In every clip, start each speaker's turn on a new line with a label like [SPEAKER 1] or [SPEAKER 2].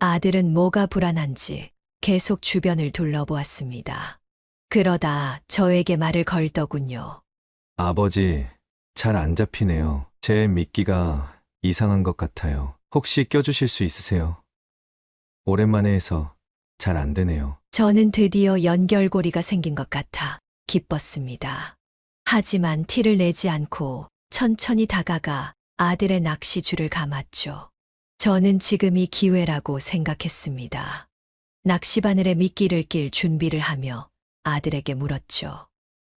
[SPEAKER 1] 아들은 뭐가 불안한지 계속 주변을 둘러보았습니다. 그러다 저에게 말을 걸더군요.
[SPEAKER 2] 아버지, 잘 안 잡히네요. 제 미끼가 이상한 것 같아요. 혹시 껴주실 수 있으세요? 오랜만에 해서 잘 안 되네요.
[SPEAKER 1] 저는 드디어 연결고리가 생긴 것 같아 기뻤습니다. 하지만 티를 내지 않고 천천히 다가가 아들의 낚시줄을 감았죠. 저는 지금이 기회라고 생각했습니다. 낚시바늘에 미끼를 낄 준비를 하며 아들에게 물었죠.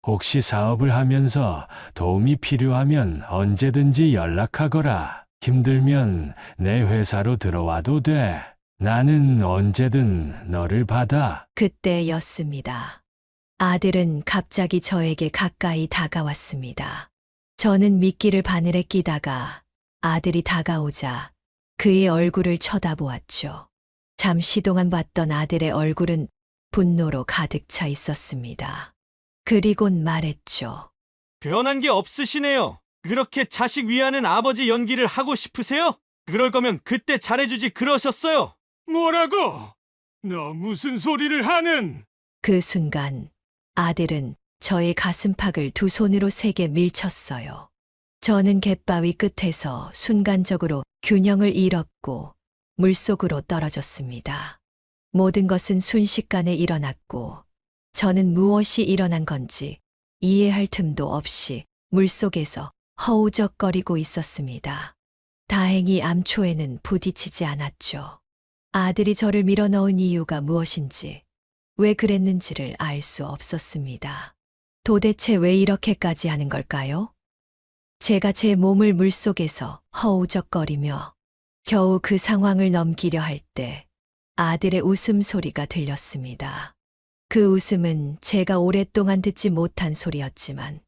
[SPEAKER 3] 혹시 사업을 하면서 도움이 필요하면 언제든지 연락하거라. 힘들면 내 회사로 들어와도 돼. 나는 언제든 너를 받아.
[SPEAKER 1] 그때였습니다. 아들은 갑자기 저에게 가까이 다가왔습니다. 저는 미끼를 바늘에 끼다가 아들이 다가오자 그의 얼굴을 쳐다보았죠. 잠시 동안 봤던 아들의 얼굴은 분노로 가득 차 있었습니다. 그리곤 말했죠.
[SPEAKER 4] 변한 게 없으시네요. 그렇게 자식 위하는 아버지 연기를 하고 싶으세요? 그럴 거면 그때 잘해주지 그러셨어요.
[SPEAKER 3] 뭐라고? 너 무슨 소리를 하는?
[SPEAKER 1] 그 순간 아들은 저의 가슴팍을 두 손으로 세게 밀쳤어요. 저는 갯바위 끝에서 순간적으로 균형을 잃었고 물속으로 떨어졌습니다. 모든 것은 순식간에 일어났고 저는 무엇이 일어난 건지 이해할 틈도 없이 물속에서 허우적거리고 있었습니다. 다행히 암초에는 부딪히지 않았죠. 아들이 저를 밀어넣은 이유가 무엇인지, 왜 그랬는지를 알 수 없었습니다. 도대체 왜 이렇게까지 하는 걸까요? 제가 제 몸을 물속에서 허우적거리며 겨우 그 상황을 넘기려 할 때 아들의 웃음소리가 들렸습니다. 그 웃음은 제가 오랫동안 듣지 못한 소리였지만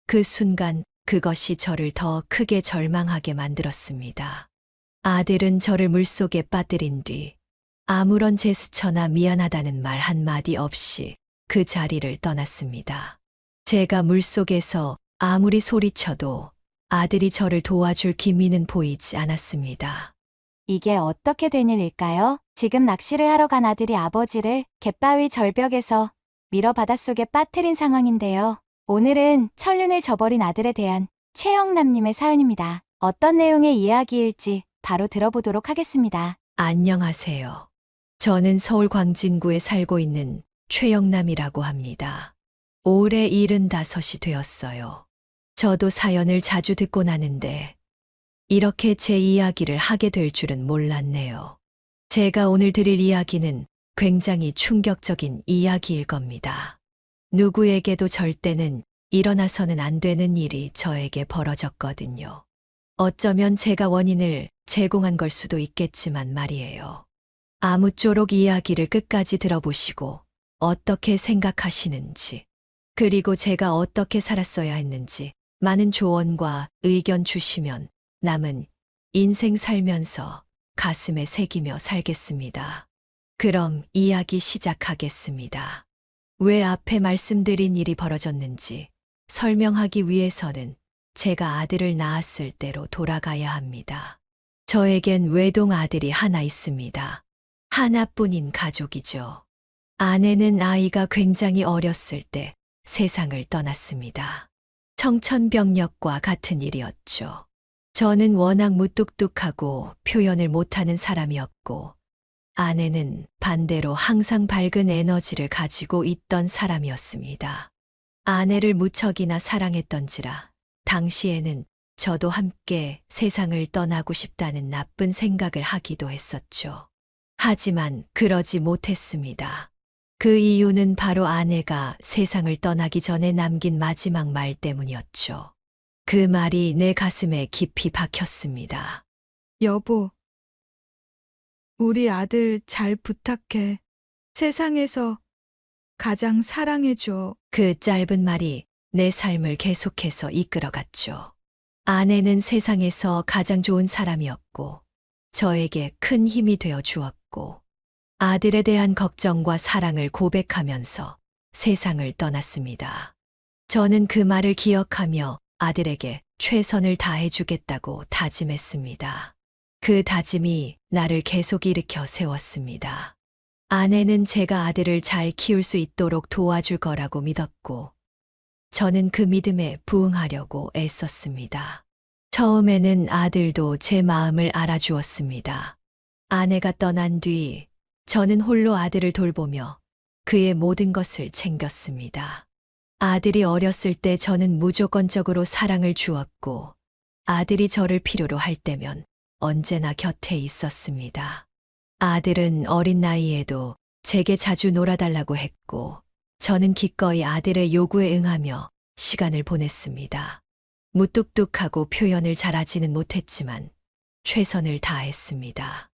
[SPEAKER 1] 그 순간 그것이 저를 더 크게 절망하게 만들었습니다. 아들은 저를 물속에 빠뜨린 뒤 아무런 제스처나 미안하다는 말 한마디 없이 그 자리를 떠났습니다. 제가 물속에서 아무리 소리쳐도 아들이 저를 도와줄 기미는 보이지 않았습니다.
[SPEAKER 5] 이게 어떻게 된 일일까요? 지금 낚시를 하러 간 아들이 아버지를 갯바위 절벽에서 밀어 바닷속에 빠뜨린 상황인데요. 오늘은 천륜을 저버린 아들에 대한 최영남님의 사연입니다. 어떤 내용의 이야기일지 바로 들어보도록 하겠습니다.
[SPEAKER 1] 안녕하세요. 저는 서울 광진구에 살고 있는 최영남이라고 합니다. 올해 75이 되었어요. 저도 사연을 자주 듣곤 하는데 이렇게 제 이야기를 하게 될 줄은 몰랐네요. 제가 오늘 드릴 이야기는 굉장히 충격적인 이야기일 겁니다. 누구에게도 절대는 일어나서는 안 되는 일이 저에게 벌어졌거든요. 어쩌면 제가 원인을 제공한 걸 수도 있겠지만 말이에요. 아무쪼록 이야기를 끝까지 들어보시고 어떻게 생각하시는지, 그리고 제가 어떻게 살았어야 했는지 많은 조언과 의견 주시면 남은 인생 살면서 가슴에 새기며 살겠습니다. 그럼 이야기 시작하겠습니다. 왜 앞에 말씀드린 일이 벌어졌는지 설명하기 위해서는 제가 아들을 낳았을 때로 돌아가야 합니다. 저에겐 외동 아들이 하나 있습니다. 하나뿐인 가족이죠. 아내는 아이가 굉장히 어렸을 때 세상을 떠났습니다. 청천벽력과 같은 일이었죠. 저는 워낙 무뚝뚝하고 표현을 못하는 사람이었고, 아내는 반대로 항상 밝은 에너지를 가지고 있던 사람이었습니다. 아내를 무척이나 사랑했던지라 당시에는 저도 함께 세상을 떠나고 싶다는 나쁜 생각을 하기도 했었죠. 하지만 그러지 못했습니다. 그 이유는 바로 아내가 세상을 떠나기 전에 남긴 마지막 말 때문이었죠. 그 말이 내 가슴에 깊이 박혔습니다.
[SPEAKER 6] 여보, 우리 아들 잘 부탁해. 세상에서 가장 사랑해줘.
[SPEAKER 1] 그 짧은 말이 내 삶을 계속해서 이끌어갔죠. 아내는 세상에서 가장 좋은 사람이었고, 저에게 큰 힘이 되어 주었고, 아들에 대한 걱정과 사랑을 고백하면서 세상을 떠났습니다. 저는 그 말을 기억하며 아들에게 최선을 다해주겠다고 다짐했습니다. 그 다짐이 나를 계속 일으켜 세웠습니다. 아내는 제가 아들을 잘 키울 수 있도록 도와줄 거라고 믿었고, 저는 그 믿음에 부응하려고 애썼습니다. 처음에는 아들도 제 마음을 알아주었습니다. 아내가 떠난 뒤 저는 홀로 아들을 돌보며 그의 모든 것을 챙겼습니다. 아들이 어렸을 때 저는 무조건적으로 사랑을 주었고, 아들이 저를 필요로 할 때면 언제나 곁에 있었습니다. 아들은 어린 나이에도 제게 자주 놀아달라고 했고, 저는 기꺼이 아들의 요구에 응하며 시간을 보냈습니다. 무뚝뚝하고 표현을 잘하지는 못했지만 최선을 다했습니다.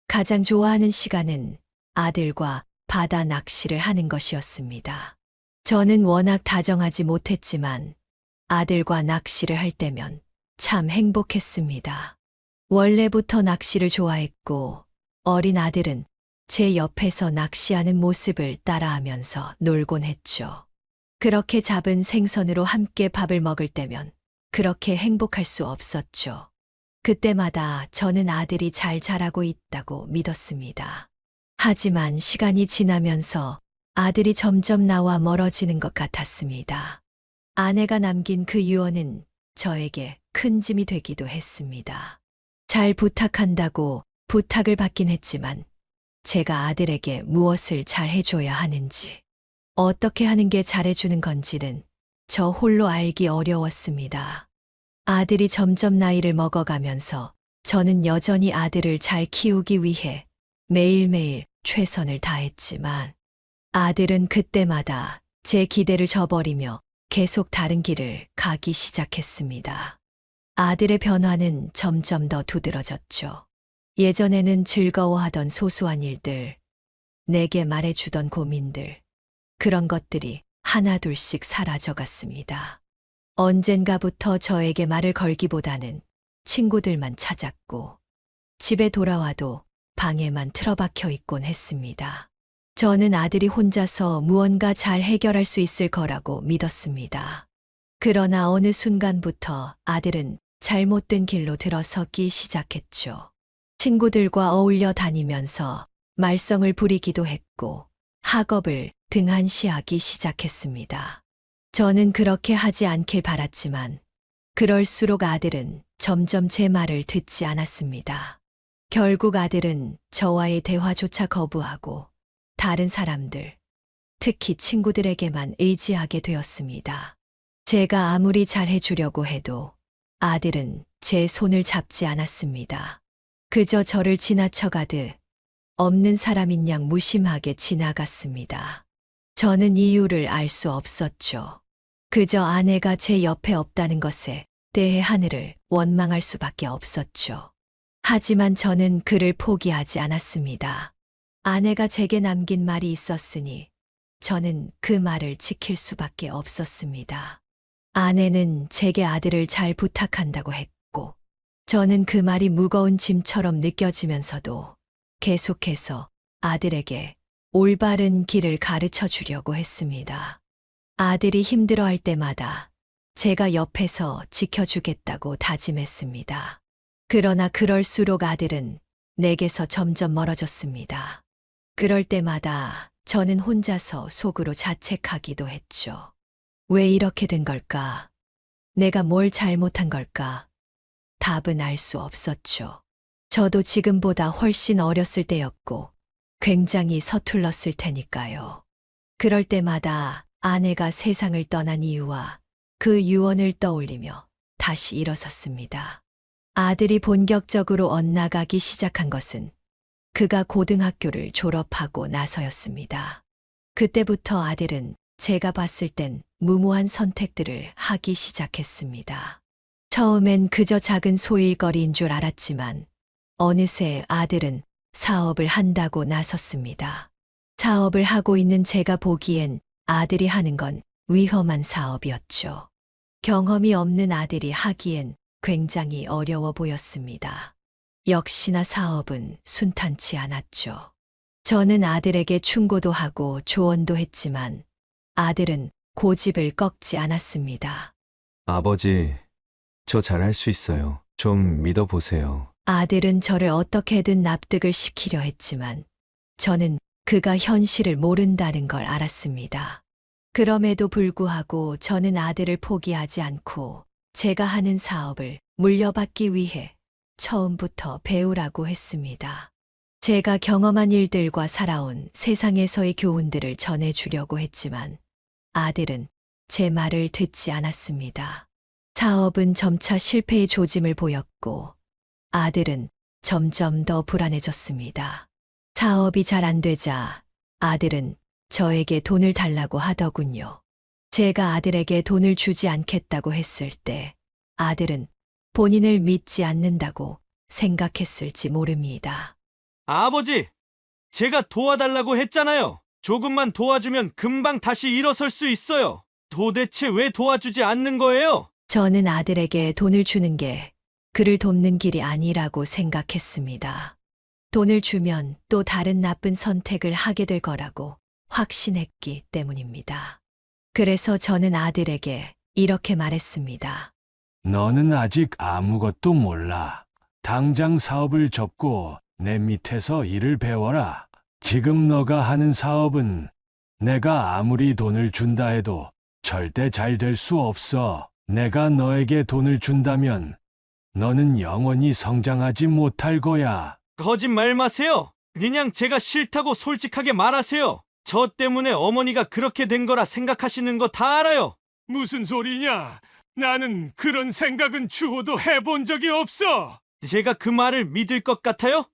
[SPEAKER 1] 가장 좋아하는 시간은 아들과 바다 낚시를 하는 것이었습니다. 저는 워낙 다정하지 못했지만 아들과 낚시를 할 때면 참 행복했습니다. 원래부터 낚시를 좋아했고, 어린 아들은 제 옆에서 낚시하는 모습을 따라하면서 놀곤 했죠. 그렇게 잡은 생선으로 함께 밥을 먹을 때면 그렇게 행복할 수 없었죠. 그때마다 저는 아들이 잘 자라고 있다고 믿었습니다. 하지만 시간이 지나면서 아들이 점점 나와 멀어지는 것 같았습니다. 아내가 남긴 그 유언은 저에게 큰 짐이 되기도 했습니다. 잘 부탁한다고 부탁을 받긴 했지만 제가 아들에게 무엇을 잘 해줘야 하는지, 어떻게 하는 게 잘해주는 건지는 저 홀로 알기 어려웠습니다. 아들이 점점 나이를 먹어가면서 저는 여전히 아들을 잘 키우기 위해 매일매일 최선을 다했지만 아들은 그때마다 제 기대를 저버리며 계속 다른 길을 가기 시작했습니다. 아들의 변화는 점점 더 두드러졌죠. 예전에는 즐거워하던 소소한 일들, 내게 말해주던 고민들, 그런 것들이 하나둘씩 사라져갔습니다. 언젠가부터 저에게 말을 걸기보다는 친구들만 찾았고, 집에 돌아와도 방에만 틀어박혀 있곤 했습니다. 저는 아들이 혼자서 무언가 잘 해결할 수 있을 거라고 믿었습니다. 그러나 어느 순간부터 아들은 잘못된 길로 들어서기 시작했죠. 친구들과 어울려 다니면서 말썽을 부리기도 했고, 학업을 등한시하기 시작했습니다. 저는 그렇게 하지 않길 바랐지만, 그럴수록 아들은 점점 제 말을 듣지 않았습니다. 결국 아들은 저와의 대화조차 거부하고, 다른 사람들, 특히 친구들에게만 의지하게 되었습니다. 제가 아무리 잘해주려고 해도 아들은 제 손을 잡지 않았습니다. 그저 저를 지나쳐가듯 없는 사람인 양 무심하게 지나갔습니다. 저는 이유를 알 수 없었죠. 그저 아내가 제 옆에 없다는 것에 대해 하늘을 원망할 수밖에 없었죠. 하지만 저는 그를 포기하지 않았습니다. 아내가 제게 남긴 말이 있었으니 저는 그 말을 지킬 수밖에 없었습니다. 아내는 제게 아들을 잘 부탁한다고 했고, 저는 그 말이 무거운 짐처럼 느껴지면서도 계속해서 아들에게 올바른 길을 가르쳐 주려고 했습니다. 아들이 힘들어할 때마다 제가 옆에서 지켜주겠다고 다짐했습니다. 그러나 그럴수록 아들은 내게서 점점 멀어졌습니다. 그럴 때마다 저는 혼자서 속으로 자책하기도 했죠. 왜 이렇게 된 걸까? 내가 뭘 잘못한 걸까? 답은 알 수 없었죠. 저도 지금보다 훨씬 어렸을 때였고 굉장히 서툴렀을 테니까요. 그럴 때마다 아내가 세상을 떠난 이유와 그 유언을 떠올리며 다시 일어섰습니다. 아들이 본격적으로 엇나가기 시작한 것은 그가 고등학교를 졸업하고 나서였습니다. 그때부터 아들은 제가 봤을 땐 무모한 선택들을 하기 시작했습니다. 처음엔 그저 작은 소일거리인 줄 알았지만 어느새 아들은 사업을 한다고 나섰습니다. 사업을 하고 있는 제가 보기엔 아들이 하는 건 위험한 사업이었죠. 경험이 없는 아들이 하기엔 굉장히 어려워 보였습니다. 역시나 사업은 순탄치 않았죠. 저는 아들에게 충고도 하고 조언도 했지만 아들은 고집을 꺾지 않았습니다.
[SPEAKER 2] 아버지, 저 잘할 수 있어요. 좀 믿어보세요.
[SPEAKER 1] 아들은 저를 어떻게든 납득을 시키려 했지만 저는 그가 현실을 모른다는 걸 알았습니다. 그럼에도 불구하고 저는 아들을 포기하지 않고 제가 하는 사업을 물려받기 위해 처음부터 배우라고 했습니다. 제가 경험한 일들과 살아온 세상에서의 교훈들을 전해주려고 했지만 아들은 제 말을 듣지 않았습니다. 사업은 점차 실패의 조짐을 보였고 아들은 점점 더 불안해졌습니다. 사업이 잘 안 되자 아들은 저에게 돈을 달라고 하더군요. 제가 아들에게 돈을 주지 않겠다고 했을 때 아들은 본인을 믿지 않는다고 생각했을지 모릅니다.
[SPEAKER 4] 아버지, 제가 도와달라고 했잖아요. 조금만 도와주면 금방 다시 일어설 수 있어요. 도대체 왜 도와주지 않는 거예요?
[SPEAKER 1] 저는 아들에게 돈을 주는 게 그를 돕는 길이 아니라고 생각했습니다. 돈을 주면 또 다른 나쁜 선택을 하게 될 거라고 확신했기 때문입니다. 그래서 저는 아들에게 이렇게 말했습니다.
[SPEAKER 3] 너는 아직 아무것도 몰라. 당장 사업을 접고 내 밑에서 일을 배워라. 지금 너가 하는 사업은 내가 아무리 돈을 준다 해도 절대 잘 될 수 없어. 내가 너에게 돈을 준다면 너는 영원히 성장하지 못할 거야.
[SPEAKER 4] 거짓말 마세요. 그냥 제가 싫다고 솔직하게 말하세요. 저 때문에 어머니가 그렇게 된 거라 생각하시는 거 다 알아요.
[SPEAKER 3] 무슨 소리냐? 나는 그런 생각은 죽어도 해본 적이 없어.
[SPEAKER 4] 제가 그 말을 믿을 것 같아요?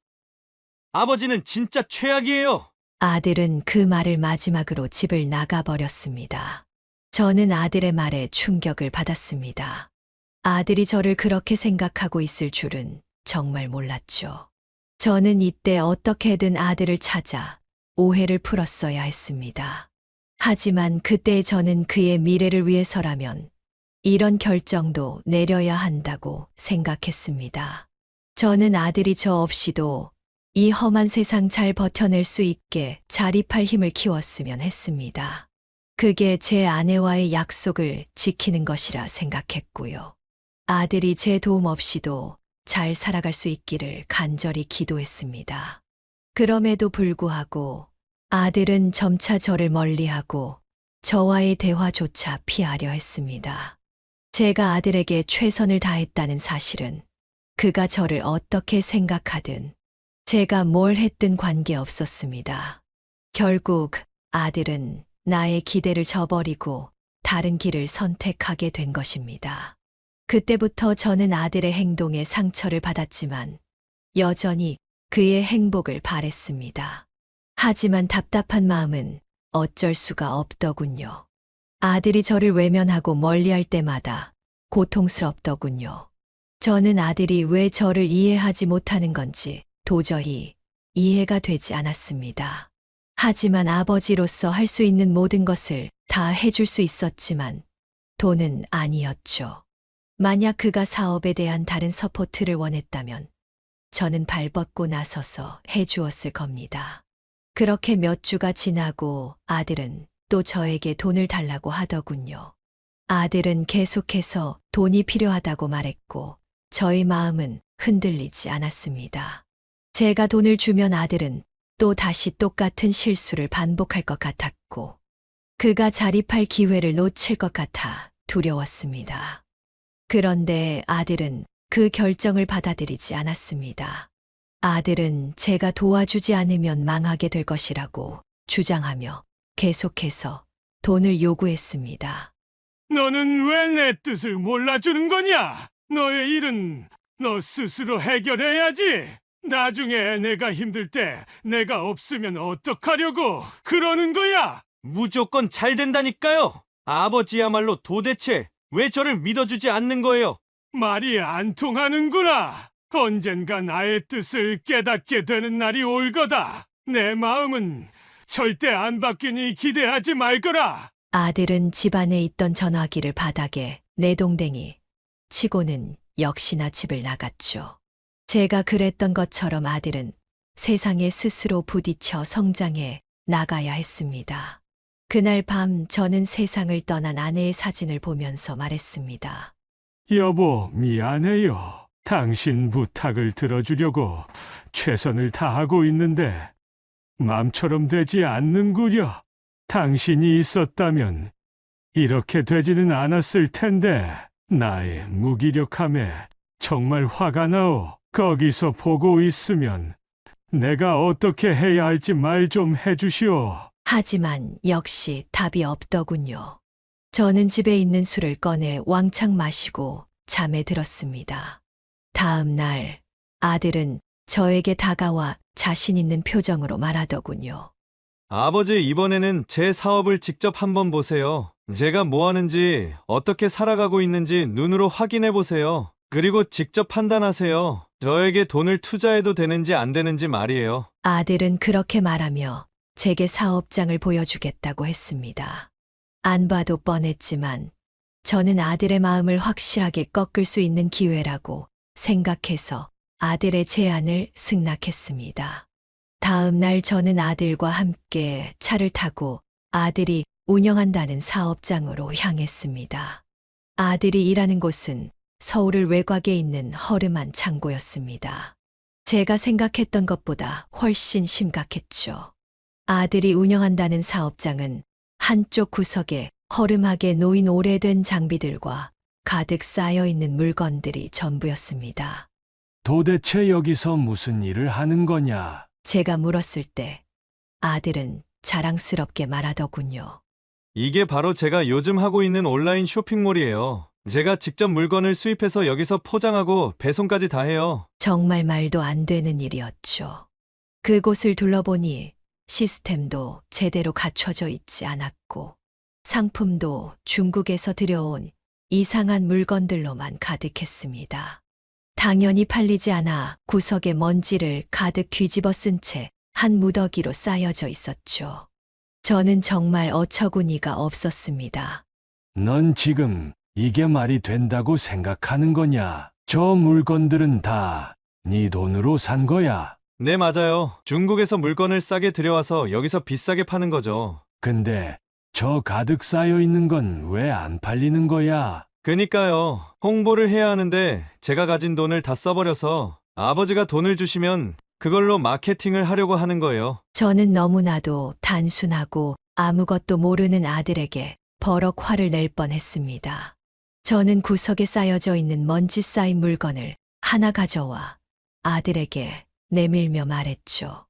[SPEAKER 4] 아버지는 진짜 최악이에요.
[SPEAKER 1] 아들은 그 말을 마지막으로 집을 나가버렸습니다. 저는 아들의 말에 충격을 받았습니다. 아들이 저를 그렇게 생각하고 있을 줄은 정말 몰랐죠. 저는 이때 어떻게든 아들을 찾아 오해를 풀었어야 했습니다. 하지만 그때 저는 그의 미래를 위해서라면 이런 결정도 내려야 한다고 생각했습니다. 저는 아들이 저 없이도 이 험한 세상 잘 버텨낼 수 있게 자립할 힘을 키웠으면 했습니다. 그게 제 아내와의 약속을 지키는 것이라 생각했고요. 아들이 제 도움 없이도 잘 살아갈 수 있기를 간절히 기도했습니다. 그럼에도 불구하고 아들은 점차 저를 멀리하고 저와의 대화조차 피하려 했습니다. 제가 아들에게 최선을 다했다는 사실은 그가 저를 어떻게 생각하든 제가 뭘 했든 관계없었습니다. 결국 아들은 나의 기대를 저버리고 다른 길을 선택하게 된 것입니다. 그때부터 저는 아들의 행동에 상처를 받았지만 여전히 그의 행복을 바랬습니다. 하지만 답답한 마음은 어쩔 수가 없더군요. 아들이 저를 외면하고 멀리할 때마다 고통스럽더군요. 저는 아들이 왜 저를 이해하지 못하는 건지 도저히 이해가 되지 않았습니다. 하지만 아버지로서 할 수 있는 모든 것을 다 해줄 수 있었지만 돈은 아니었죠. 만약 그가 사업에 대한 다른 서포트를 원했다면 저는 발벗고 나서서 해주었을 겁니다. 그렇게 몇 주가 지나고 아들은 또 저에게 돈을 달라고 하더군요. 아들은 계속해서 돈이 필요하다고 말했고 저의 마음은 흔들리지 않았습니다. 제가 돈을 주면 아들은 또 다시 똑같은 실수를 반복할 것 같았고 그가 자립할 기회를 놓칠 것 같아 두려웠습니다. 그런데 아들은 그 결정을 받아들이지 않았습니다. 아들은 제가 도와주지 않으면 망하게 될 것이라고 주장하며 계속해서 돈을 요구했습니다.
[SPEAKER 3] 너는 왜 내 뜻을 몰라주는 거냐? 너의 일은 너 스스로 해결해야지. 나중에 내가 힘들 때 내가 없으면 어떡하려고 그러는 거야?
[SPEAKER 4] 무조건 잘 된다니까요. 아버지야말로 도대체 왜 저를 믿어주지 않는 거예요?
[SPEAKER 3] 말이 안 통하는구나. 언젠가 나의 뜻을 깨닫게 되는 날이 올 거다. 내 마음은 절대 안 바뀌니 기대하지 말거라.
[SPEAKER 1] 아들은 집안에 있던 전화기를 바닥에 내동댕이 치고는 역시나 집을 나갔죠. 제가 그랬던 것처럼 아들은 세상에 스스로 부딪혀 성장해 나가야 했습니다. 그날 밤 저는 세상을 떠난 아내의 사진을 보면서 말했습니다.
[SPEAKER 3] 여보, 미안해요. 당신 부탁을 들어주려고 최선을 다하고 있는데 맘처럼 되지 않는구려. 당신이 있었다면 이렇게 되지는 않았을 텐데 나의 무기력함에 정말 화가 나오. 거기서 보고 있으면 내가 어떻게 해야 할지 말 좀 해주시오.
[SPEAKER 1] 하지만 역시 답이 없더군요. 저는 집에 있는 술을 꺼내 왕창 마시고 잠에 들었습니다. 다음 날 아들은 저에게 다가와 자신 있는 표정으로 말하더군요.
[SPEAKER 4] 아버지, 이번에는 제 사업을 직접 한번 보세요. 제가 뭐 하는지, 어떻게 살아가고 있는지 눈으로 확인해 보세요. 그리고 직접 판단하세요. 저에게 돈을 투자해도 되는지 안 되는지 말이에요.
[SPEAKER 1] 아들은 그렇게 말하며 제게 사업장을 보여주겠다고 했습니다. 안 봐도 뻔했지만 저는 아들의 마음을 확실하게 꺾을 수 있는 기회라고 생각해서 아들의 제안을 승낙했습니다. 다음 날 저는 아들과 함께 차를 타고 아들이 운영한다는 사업장으로 향했습니다. 아들이 일하는 곳은 서울 외곽에 있는 허름한 창고였습니다. 제가 생각했던 것보다 훨씬 심각했죠. 아들이 운영한다는 사업장은 한쪽 구석에 허름하게 놓인 오래된 장비들과 가득 쌓여 있는 물건들이 전부였습니다.
[SPEAKER 3] 도대체 여기서 무슨 일을 하는 거냐?
[SPEAKER 1] 제가 물었을 때 아들은 자랑스럽게 말하더군요.
[SPEAKER 4] 이게 바로 제가 요즘 하고 있는 온라인 쇼핑몰이에요. 제가 직접 물건을 수입해서 여기서 포장하고 배송까지 다 해요.
[SPEAKER 1] 정말 말도 안 되는 일이었죠. 그곳을 둘러보니 시스템도 제대로 갖춰져 있지 않았고 상품도 중국에서 들여온 이상한 물건들로만 가득했습니다. 당연히 팔리지 않아 구석에 먼지를 가득 뒤집어 쓴 채 한 무더기로 쌓여져 있었죠. 저는 정말 어처구니가 없었습니다.
[SPEAKER 3] 넌 지금 이게 말이 된다고 생각하는 거냐? 저 물건들은 다 네 돈으로 산 거야.
[SPEAKER 4] 네, 맞아요. 중국에서 물건을 싸게 들여와서 여기서 비싸게 파는 거죠.
[SPEAKER 3] 근데 저 가득 쌓여 있는 건 왜 안 팔리는 거야?
[SPEAKER 4] 그니까요. 홍보를 해야 하는데 제가 가진 돈을 다 써버려서 아버지가 돈을 주시면 그걸로 마케팅을 하려고 하는 거예요.
[SPEAKER 1] 저는 너무나도 단순하고 아무것도 모르는 아들에게 버럭 화를 낼 뻔했습니다. 저는 구석에 쌓여져 있는 먼지 쌓인 물건을 하나 가져와 아들에게 내밀며 말했죠.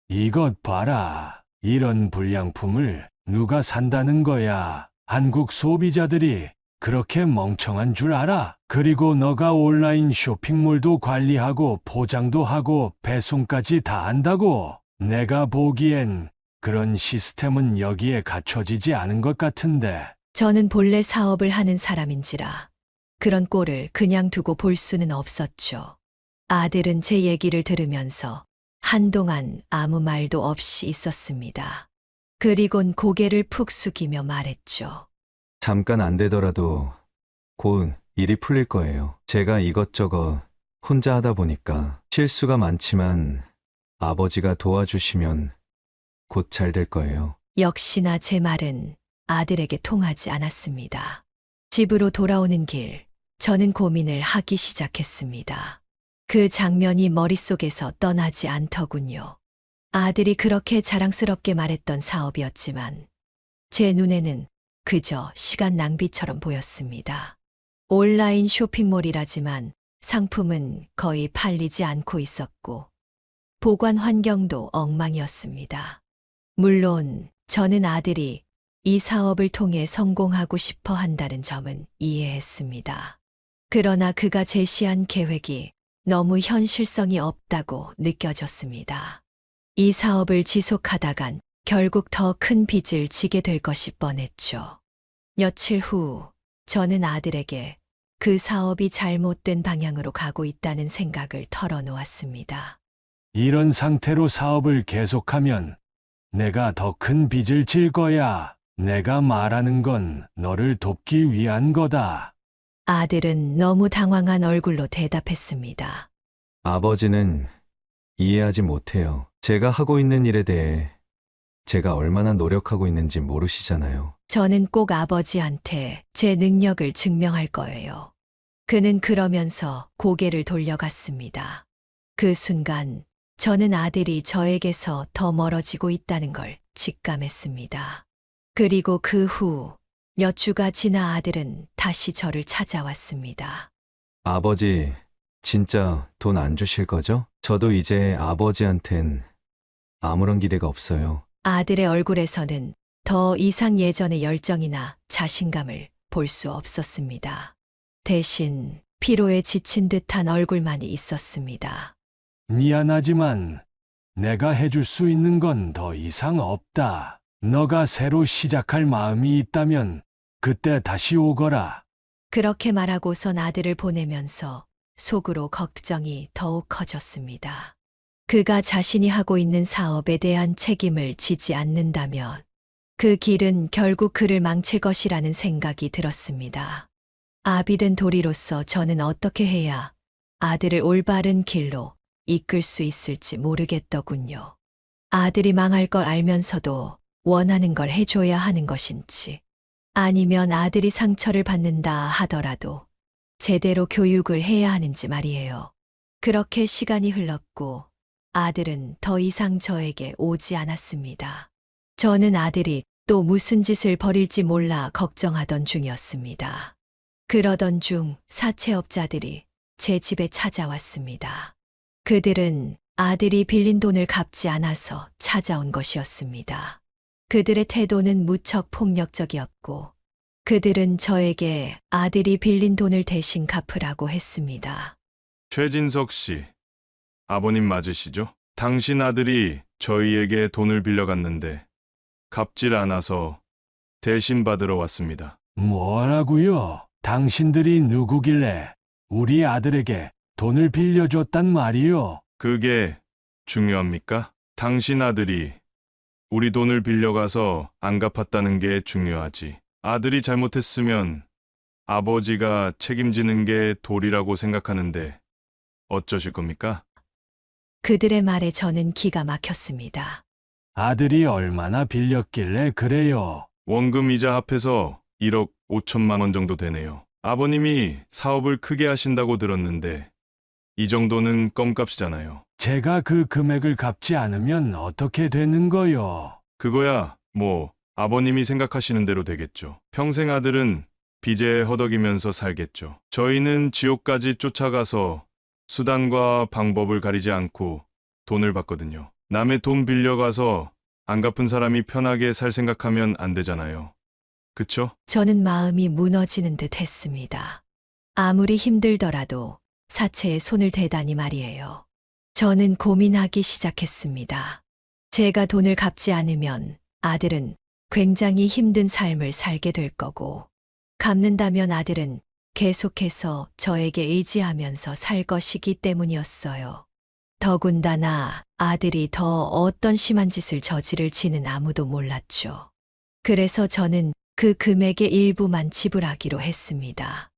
[SPEAKER 3] 이것 봐라. 이런 불량품을 누가 산다는 거야? 한국 소비자들이 그렇게 멍청한 줄 알아? 그리고 너가 온라인 쇼핑몰도 관리하고 포장도 하고 배송까지 다 한다고? 내가 보기엔 그런 시스템은 여기에 갖춰지지 않은 것 같은데.
[SPEAKER 1] 저는 본래 사업을 하는 사람인지라 그런 꼴을 그냥 두고 볼 수는 없었죠. 아들은 제 얘기를 들으면서 한동안 아무 말도 없이 있었습니다. 그리곤 고개를 푹 숙이며 말했죠.
[SPEAKER 2] 잠깐 안 되더라도 곧 일이 풀릴 거예요. 제가 이것저것 혼자 하다 보니까 실수가 많지만 아버지가 도와주시면 곧 잘 될 거예요.
[SPEAKER 1] 역시나 제 말은 아들에게 통하지 않았습니다. 집으로 돌아오는 길, 저는 고민을 하기 시작했습니다. 그 장면이 머릿속에서 떠나지 않더군요. 아들이 그렇게 자랑스럽게 말했던 사업이었지만 제 눈에는 그저 시간 낭비처럼 보였습니다. 온라인 쇼핑몰이라지만 상품은 거의 팔리지 않고 있었고 보관 환경도 엉망이었습니다. 물론 저는 아들이 이 사업을 통해 성공하고 싶어 한다는 점은 이해했습니다. 그러나 그가 제시한 계획이 너무 현실성이 없다고 느껴졌습니다. 이 사업을 지속하다간 결국 더 큰 빚을 지게 될 것이 뻔했죠. 며칠 후 저는 아들에게 그 사업이 잘못된 방향으로 가고 있다는 생각을 털어놓았습니다.
[SPEAKER 3] 이런 상태로 사업을 계속하면 내가 더 큰 빚을 질 거야. 내가 말하는 건 너를 돕기 위한 거다.
[SPEAKER 1] 아들은 너무 당황한 얼굴로 대답했습니다.
[SPEAKER 2] 아버지는 이해하지 못해요. 제가 하고 있는 일에 대해 제가 얼마나 노력하고 있는지 모르시잖아요.
[SPEAKER 1] 저는 꼭 아버지한테 제 능력을 증명할 거예요. 그는 그러면서 고개를 돌려갔습니다. 그 순간 저는 아들이 저에게서 더 멀어지고 있다는 걸 직감했습니다. 그리고 그 후 몇 주가 지나 아들은 다시 저를 찾아왔습니다.
[SPEAKER 2] 아버지, 진짜 돈 안 주실 거죠? 저도 이제 아버지한텐 아무런 기대가 없어요.
[SPEAKER 1] 아들의 얼굴에서는 더 이상 예전의 열정이나 자신감을 볼 수 없었습니다. 대신 피로에 지친 듯한 얼굴만이 있었습니다.
[SPEAKER 3] 미안하지만 내가 해줄 수 있는 건 더 이상 없다. 너가 새로 시작할 마음이 있다면 그때 다시 오거라.
[SPEAKER 1] 그렇게 말하고선 아들을 보내면서 속으로 걱정이 더욱 커졌습니다. 그가 자신이 하고 있는 사업에 대한 책임을 지지 않는다면 그 길은 결국 그를 망칠 것이라는 생각이 들었습니다. 아비된 도리로서 저는 어떻게 해야 아들을 올바른 길로 이끌 수 있을지 모르겠더군요. 아들이 망할 걸 알면서도 원하는 걸 해줘야 하는 것인지, 아니면 아들이 상처를 받는다 하더라도 제대로 교육을 해야 하는지 말이에요. 그렇게 시간이 흘렀고 아들은 더 이상 저에게 오지 않았습니다. 저는 아들이 또 무슨 짓을 벌일지 몰라 걱정하던 중이었습니다. 그러던 중 사채업자들이 제 집에 찾아왔습니다. 그들은 아들이 빌린 돈을 갚지 않아서 찾아온 것이었습니다. 그들의 태도는 무척 폭력적이었고 그들은 저에게 아들이 빌린 돈을 대신 갚으라고 했습니다.
[SPEAKER 7] 최진석 씨, 아버님 맞으시죠? 당신 아들이 저희에게 돈을 빌려갔는데 갚질 않아서 대신 받으러 왔습니다.
[SPEAKER 3] 뭐라고요? 당신들이 누구길래 우리 아들에게 돈을 빌려줬단 말이요?
[SPEAKER 7] 그게 중요합니까? 당신 아들이 우리 돈을 빌려가서 안 갚았다는 게 중요하지. 아들이 잘못했으면 아버지가 책임지는 게 도리라고 생각하는데 어쩌실 겁니까?
[SPEAKER 1] 그들의 말에 저는 기가 막혔습니다.
[SPEAKER 3] 아들이 얼마나 빌렸길래 그래요?
[SPEAKER 7] 원금 이자 합해서 1억 5천만 원 정도 되네요. 아버님이 사업을 크게 하신다고 들었는데 이 정도는 껌값이잖아요.
[SPEAKER 3] 제가 그 금액을 갚지 않으면 어떻게 되는 거요?
[SPEAKER 7] 그거야 뭐 아버님이 생각하시는 대로 되겠죠. 평생 아들은 빚에 허덕이면서 살겠죠. 저희는 지옥까지 쫓아가서 수단과 방법을 가리지 않고 돈을 받거든요. 남의 돈 빌려가서 안 갚은 사람이 편하게 살 생각하면 안 되잖아요. 그쵸?
[SPEAKER 1] 저는 마음이 무너지는 듯 했습니다. 아무리 힘들더라도 사채에 손을 대다니 말이에요. 저는 고민하기 시작했습니다. 제가 돈을 갚지 않으면 아들은 굉장히 힘든 삶을 살게 될 거고, 갚는다면 아들은 계속해서 저에게 의지하면서 살 것이기 때문이었어요. 더군다나 아들이 더 어떤 심한 짓을 저지를지는 아무도 몰랐죠. 그래서 저는 그 금액의 일부만 지불하기로 했습니다.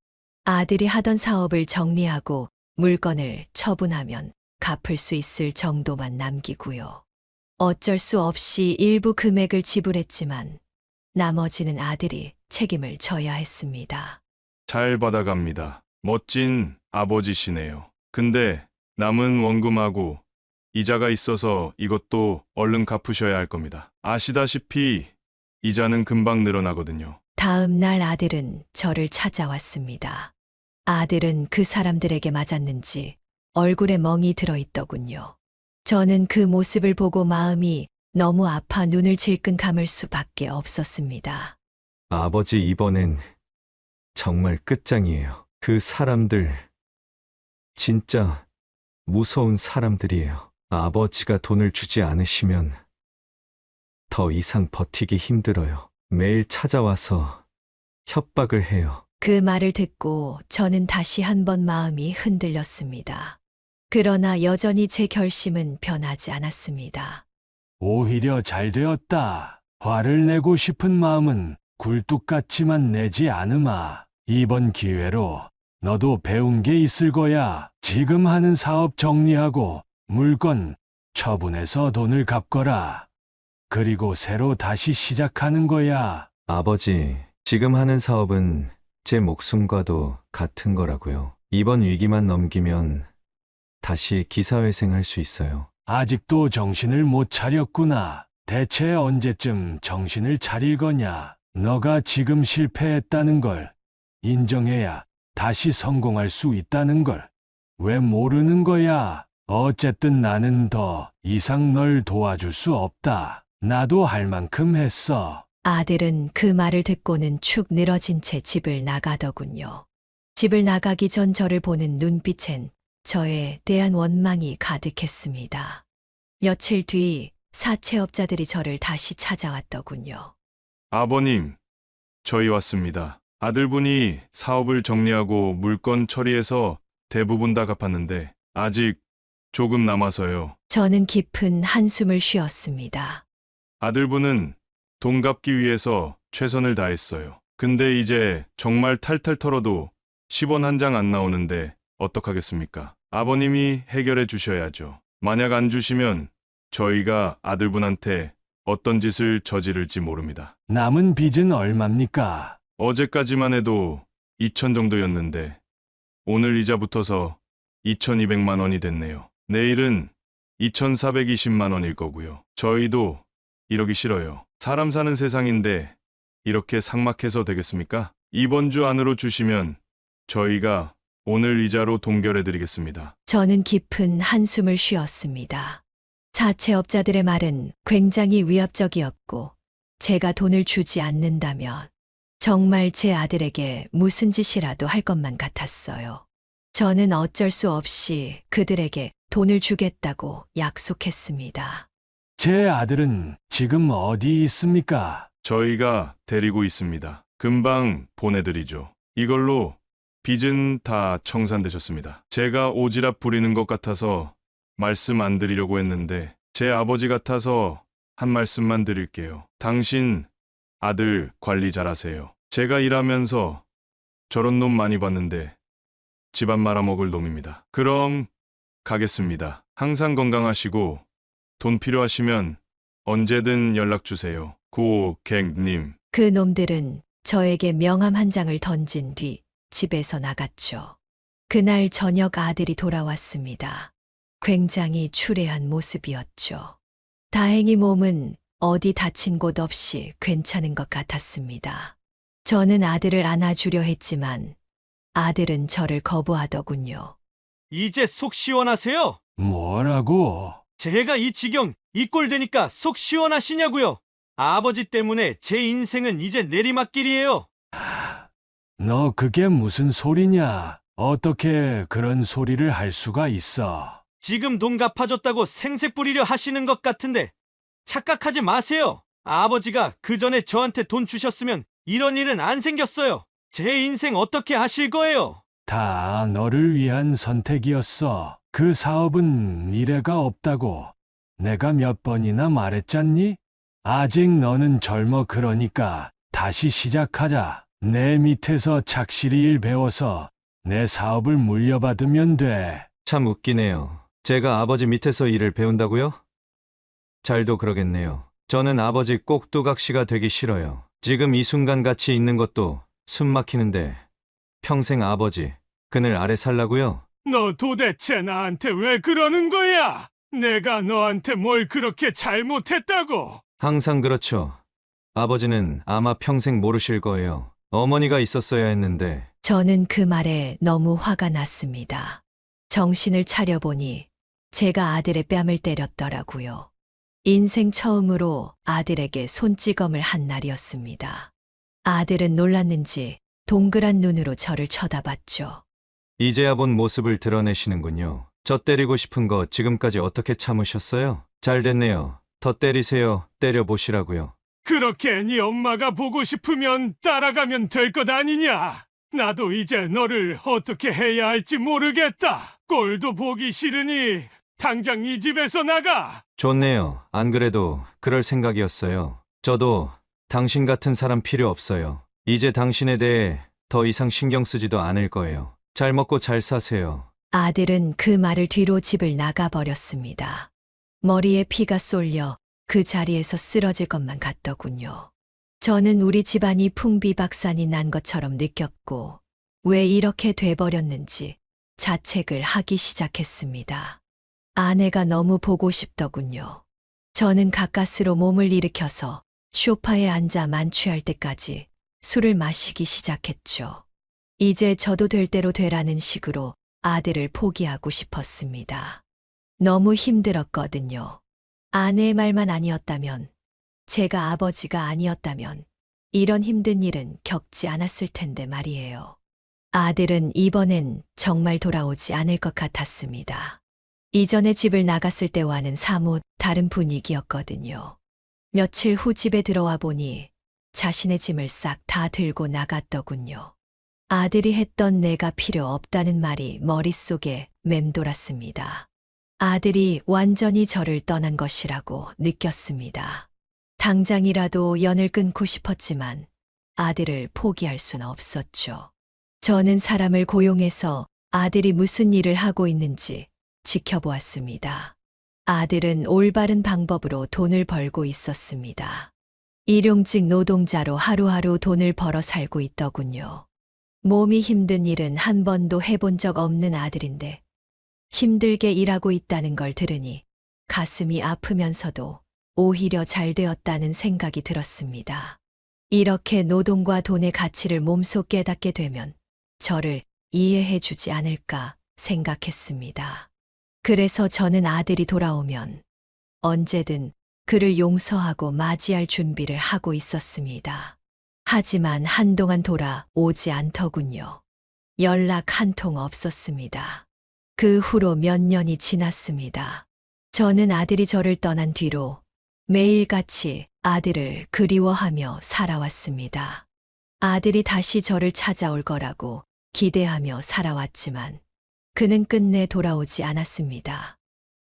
[SPEAKER 1] 아들이 하던 사업을 정리하고 물건을 처분하면 갚을 수 있을 정도만 남기고요. 어쩔 수 없이 일부 금액을 지불했지만 나머지는 아들이 책임을 져야 했습니다.
[SPEAKER 7] 잘 받아갑니다. 멋진 아버지시네요. 근데 남은 원금하고 이자가 있어서 이것도 얼른 갚으셔야 할 겁니다. 아시다시피 이자는 금방 늘어나거든요.
[SPEAKER 1] 다음 날 아들은 저를 찾아왔습니다. 아들은 그 사람들에게 맞았는지 얼굴에 멍이 들어있더군요. 저는 그 모습을 보고 마음이 너무 아파 눈을 질끈 감을 수밖에 없었습니다.
[SPEAKER 2] 아버지, 이번엔 정말 끝장이에요. 그 사람들, 진짜 무서운 사람들이에요. 아버지가 돈을 주지 않으시면 더 이상 버티기 힘들어요. 매일 찾아와서 협박을 해요.
[SPEAKER 1] 그 말을 듣고 저는 다시 한번 마음이 흔들렸습니다. 그러나 여전히 제 결심은 변하지 않았습니다.
[SPEAKER 3] 오히려 잘 되었다. 화를 내고 싶은 마음은 굴뚝같이만 내지 않으마. 이번 기회로 너도 배운 게 있을 거야. 지금 하는 사업 정리하고 물건 처분해서 돈을 갚거라. 그리고 새로 다시 시작하는 거야.
[SPEAKER 2] 아버지, 지금 하는 사업은 제 목숨과도 같은 거라고요. 이번 위기만 넘기면 다시 기사회생할 수 있어요.
[SPEAKER 3] 아직도 정신을 못 차렸구나. 대체 언제쯤 정신을 차릴 거냐? 너가 지금 실패했다는 걸 인정해야 다시 성공할 수 있다는 걸 왜 모르는 거야? 어쨌든 나는 더 이상 널 도와줄 수 없다. 나도 할 만큼 했어.
[SPEAKER 1] 아들은 그 말을 듣고는 축 늘어진 채 집을 나가더군요. 집을 나가기 전 저를 보는 눈빛엔 저에 대한 원망이 가득했습니다. 며칠 뒤 사채업자들이 저를 다시 찾아왔더군요.
[SPEAKER 7] 아버님, 저희 왔습니다. 아들분이 사업을 정리하고 물건 처리해서 대부분 다 갚았는데 아직 조금 남아서요.
[SPEAKER 1] 저는 깊은 한숨을 쉬었습니다.
[SPEAKER 7] 아들분은 돈 갚기 위해서 최선을 다했어요. 근데 이제 정말 탈탈 털어도 10원 한 장 안 나오는데 어떡하겠습니까? 아버님이 해결해 주셔야죠. 만약 안 주시면 저희가 아들분한테 어떤 짓을 저지를지 모릅니다.
[SPEAKER 3] 남은 빚은 얼마입니까?
[SPEAKER 7] 어제까지만 해도 2천 정도였는데 오늘 이자 붙어서 2,200만 원이 됐네요. 내일은 2,420만 원일 거고요. 저희도 이러기 싫어요. 사람 사는 세상인데 이렇게 삭막해서 되겠습니까? 이번 주 안으로 주시면 저희가 오늘 이자로 동결해 드리겠습니다.
[SPEAKER 1] 저는 깊은 한숨을 쉬었습니다. 사채업자들의 말은 굉장히 위압적이었고 제가 돈을 주지 않는다면 정말 제 아들에게 무슨 짓이라도 할 것만 같았어요. 저는 어쩔 수 없이 그들에게 돈을 주겠다고 약속했습니다.
[SPEAKER 3] 제 아들은 지금 어디 있습니까?
[SPEAKER 7] 저희가 데리고 있습니다. 금방 보내드리죠. 이걸로 빚은 다 청산되셨습니다. 제가 오지랖 부리는 것 같아서 말씀 안 드리려고 했는데 제 아버지 같아서 한 말씀만 드릴게요. 당신 아들 관리 잘하세요. 제가 일하면서 저런 놈 많이 봤는데 집안 말아먹을 놈입니다. 그럼 가겠습니다. 항상 건강하시고 돈 필요하시면 언제든 연락 주세요. 고객님.
[SPEAKER 1] 그 놈들은 저에게 명함 한 장을 던진 뒤 집에서 나갔죠. 그날 저녁 아들이 돌아왔습니다. 굉장히 추레한 모습이었죠. 다행히 몸은 어디 다친 곳 없이 괜찮은 것 같았습니다. 저는 아들을 안아주려 했지만 아들은 저를 거부하더군요.
[SPEAKER 4] 이제 속 시원하세요?
[SPEAKER 3] 뭐라고?
[SPEAKER 4] 제가 이 지경, 이 꼴 되니까 속 시원하시냐고요? 아버지 때문에 제 인생은 이제 내리막길이에요.
[SPEAKER 3] 너 그게 무슨 소리냐? 어떻게 그런 소리를 할 수가 있어?
[SPEAKER 4] 지금 돈 갚아줬다고 생색 부리려 하시는 것 같은데 착각하지 마세요. 아버지가 그 전에 저한테 돈 주셨으면 이런 일은 안 생겼어요. 제 인생 어떻게 하실 거예요?
[SPEAKER 3] 다 너를 위한 선택이었어. 그 사업은 미래가 없다고 내가 몇 번이나 말했잖니? 아직 너는 젊어 그러니까 다시 시작하자. 내 밑에서 착실히 일 배워서 내 사업을 물려받으면 돼.
[SPEAKER 2] 참 웃기네요. 제가 아버지 밑에서 일을 배운다고요? 잘도 그러겠네요. 저는 아버지 꼭두각시가 되기 싫어요. 지금 이 순간 같이 있는 것도 숨 막히는데 평생 아버지 그늘 아래 살라고요?
[SPEAKER 3] 너 도대체 나한테 왜 그러는 거야? 내가 너한테 뭘 그렇게 잘못했다고?
[SPEAKER 2] 항상 그렇죠. 아버지는 아마 평생 모르실 거예요. 어머니가 있었어야 했는데
[SPEAKER 1] 저는 그 말에 너무 화가 났습니다. 정신을 차려보니 제가 아들의 뺨을 때렸더라고요. 인생 처음으로 아들에게 손찌검을 한 날이었습니다. 아들은 놀랐는지 동그란 눈으로 저를 쳐다봤죠.
[SPEAKER 2] 이제야 본 모습을 드러내시는군요. 저 때리고 싶은 거 지금까지 어떻게 참으셨어요? 잘 됐네요. 더 때리세요. 때려보시라고요.
[SPEAKER 3] 그렇게 네 엄마가 보고 싶으면 따라가면 될 것 아니냐? 나도 이제 너를 어떻게 해야 할지 모르겠다. 꼴도 보기 싫으니 당장 이 집에서 나가.
[SPEAKER 2] 좋네요. 안 그래도 그럴 생각이었어요. 저도 당신 같은 사람 필요 없어요. 이제 당신에 대해 더 이상 신경 쓰지도 않을 거예요. 잘 먹고 잘 사세요.
[SPEAKER 1] 아들은 그 말을 뒤로 집을 나가버렸습니다. 머리에 피가 쏠려 그 자리에서 쓰러질 것만 같더군요. 저는 우리 집안이 풍비박산이 난 것처럼 느꼈고 왜 이렇게 돼버렸는지 자책을 하기 시작했습니다. 아내가 너무 보고 싶더군요. 저는 가까스로 몸을 일으켜서 소파에 앉아 만취할 때까지 술을 마시기 시작했죠. 이제 저도 될 대로 되라는 식으로 아들을 포기하고 싶었습니다. 너무 힘들었거든요. 아내의 말만 아니었다면, 제가 아버지가 아니었다면 이런 힘든 일은 겪지 않았을 텐데 말이에요. 아들은 이번엔 정말 돌아오지 않을 것 같았습니다. 이전에 집을 나갔을 때와는 사뭇 다른 분위기였거든요. 며칠 후 집에 들어와 보니 자신의 짐을 싹 다 들고 나갔더군요. 아들이 했던 내가 필요 없다는 말이 머릿속에 맴돌았습니다. 아들이 완전히 저를 떠난 것이라고 느꼈습니다. 당장이라도 연을 끊고 싶었지만 아들을 포기할 수는 없었죠. 저는 사람을 고용해서 아들이 무슨 일을 하고 있는지 지켜보았습니다. 아들은 올바른 방법으로 돈을 벌고 있었습니다. 일용직 노동자로 하루하루 돈을 벌어 살고 있더군요. 몸이 힘든 일은 한 번도 해본 적 없는 아들인데 힘들게 일하고 있다는 걸 들으니 가슴이 아프면서도 오히려 잘 되었다는 생각이 들었습니다. 이렇게 노동과 돈의 가치를 몸소 깨닫게 되면 저를 이해해 주지 않을까 생각했습니다. 그래서 저는 아들이 돌아오면 언제든 그를 용서하고 맞이할 준비를 하고 있었습니다. 하지만 한동안 돌아오지 않더군요. 연락 한 통 없었습니다. 그 후로 몇 년이 지났습니다. 저는 아들이 저를 떠난 뒤로 매일같이 아들을 그리워하며 살아왔습니다. 아들이 다시 저를 찾아올 거라고 기대하며 살아왔지만 그는 끝내 돌아오지 않았습니다.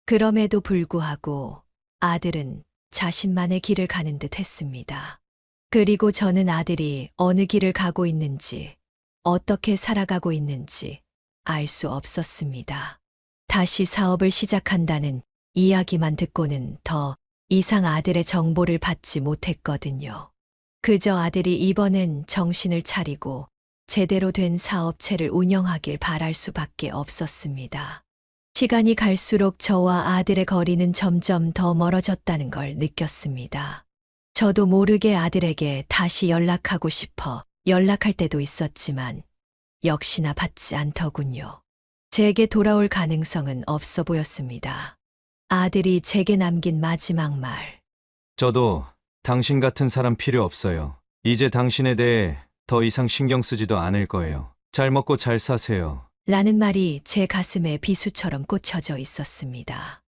[SPEAKER 1] 그럼에도 불구하고 아들은 자신만의 길을 가는 듯 했습니다. 그리고 저는 아들이 어느 길을 가고 있는지, 어떻게 살아가고 있는지 알 수 없었습니다. 다시 사업을 시작한다는 이야기만 듣고는 더 이상 아들의 정보를 받지 못했거든요. 그저 아들이 이번엔 정신을 차리고 제대로 된 사업체를 운영하길 바랄 수밖에 없었습니다. 시간이 갈수록 저와 아들의 거리는 점점 더 멀어졌다는 걸 느꼈습니다. 저도 모르게 아들에게 다시 연락하고 싶어 연락할 때도 있었지만 역시나 받지 않더군요. 제게 돌아올 가능성은 없어 보였습니다. 아들이 제게 남긴 마지막 말.
[SPEAKER 2] 저도 당신 같은 사람 필요 없어요. 이제 당신에 대해 더 이상 신경 쓰지도 않을 거예요. 잘 먹고 잘 사세요.
[SPEAKER 1] 라는 말이 제 가슴에 비수처럼 꽂혀져 있었습니다.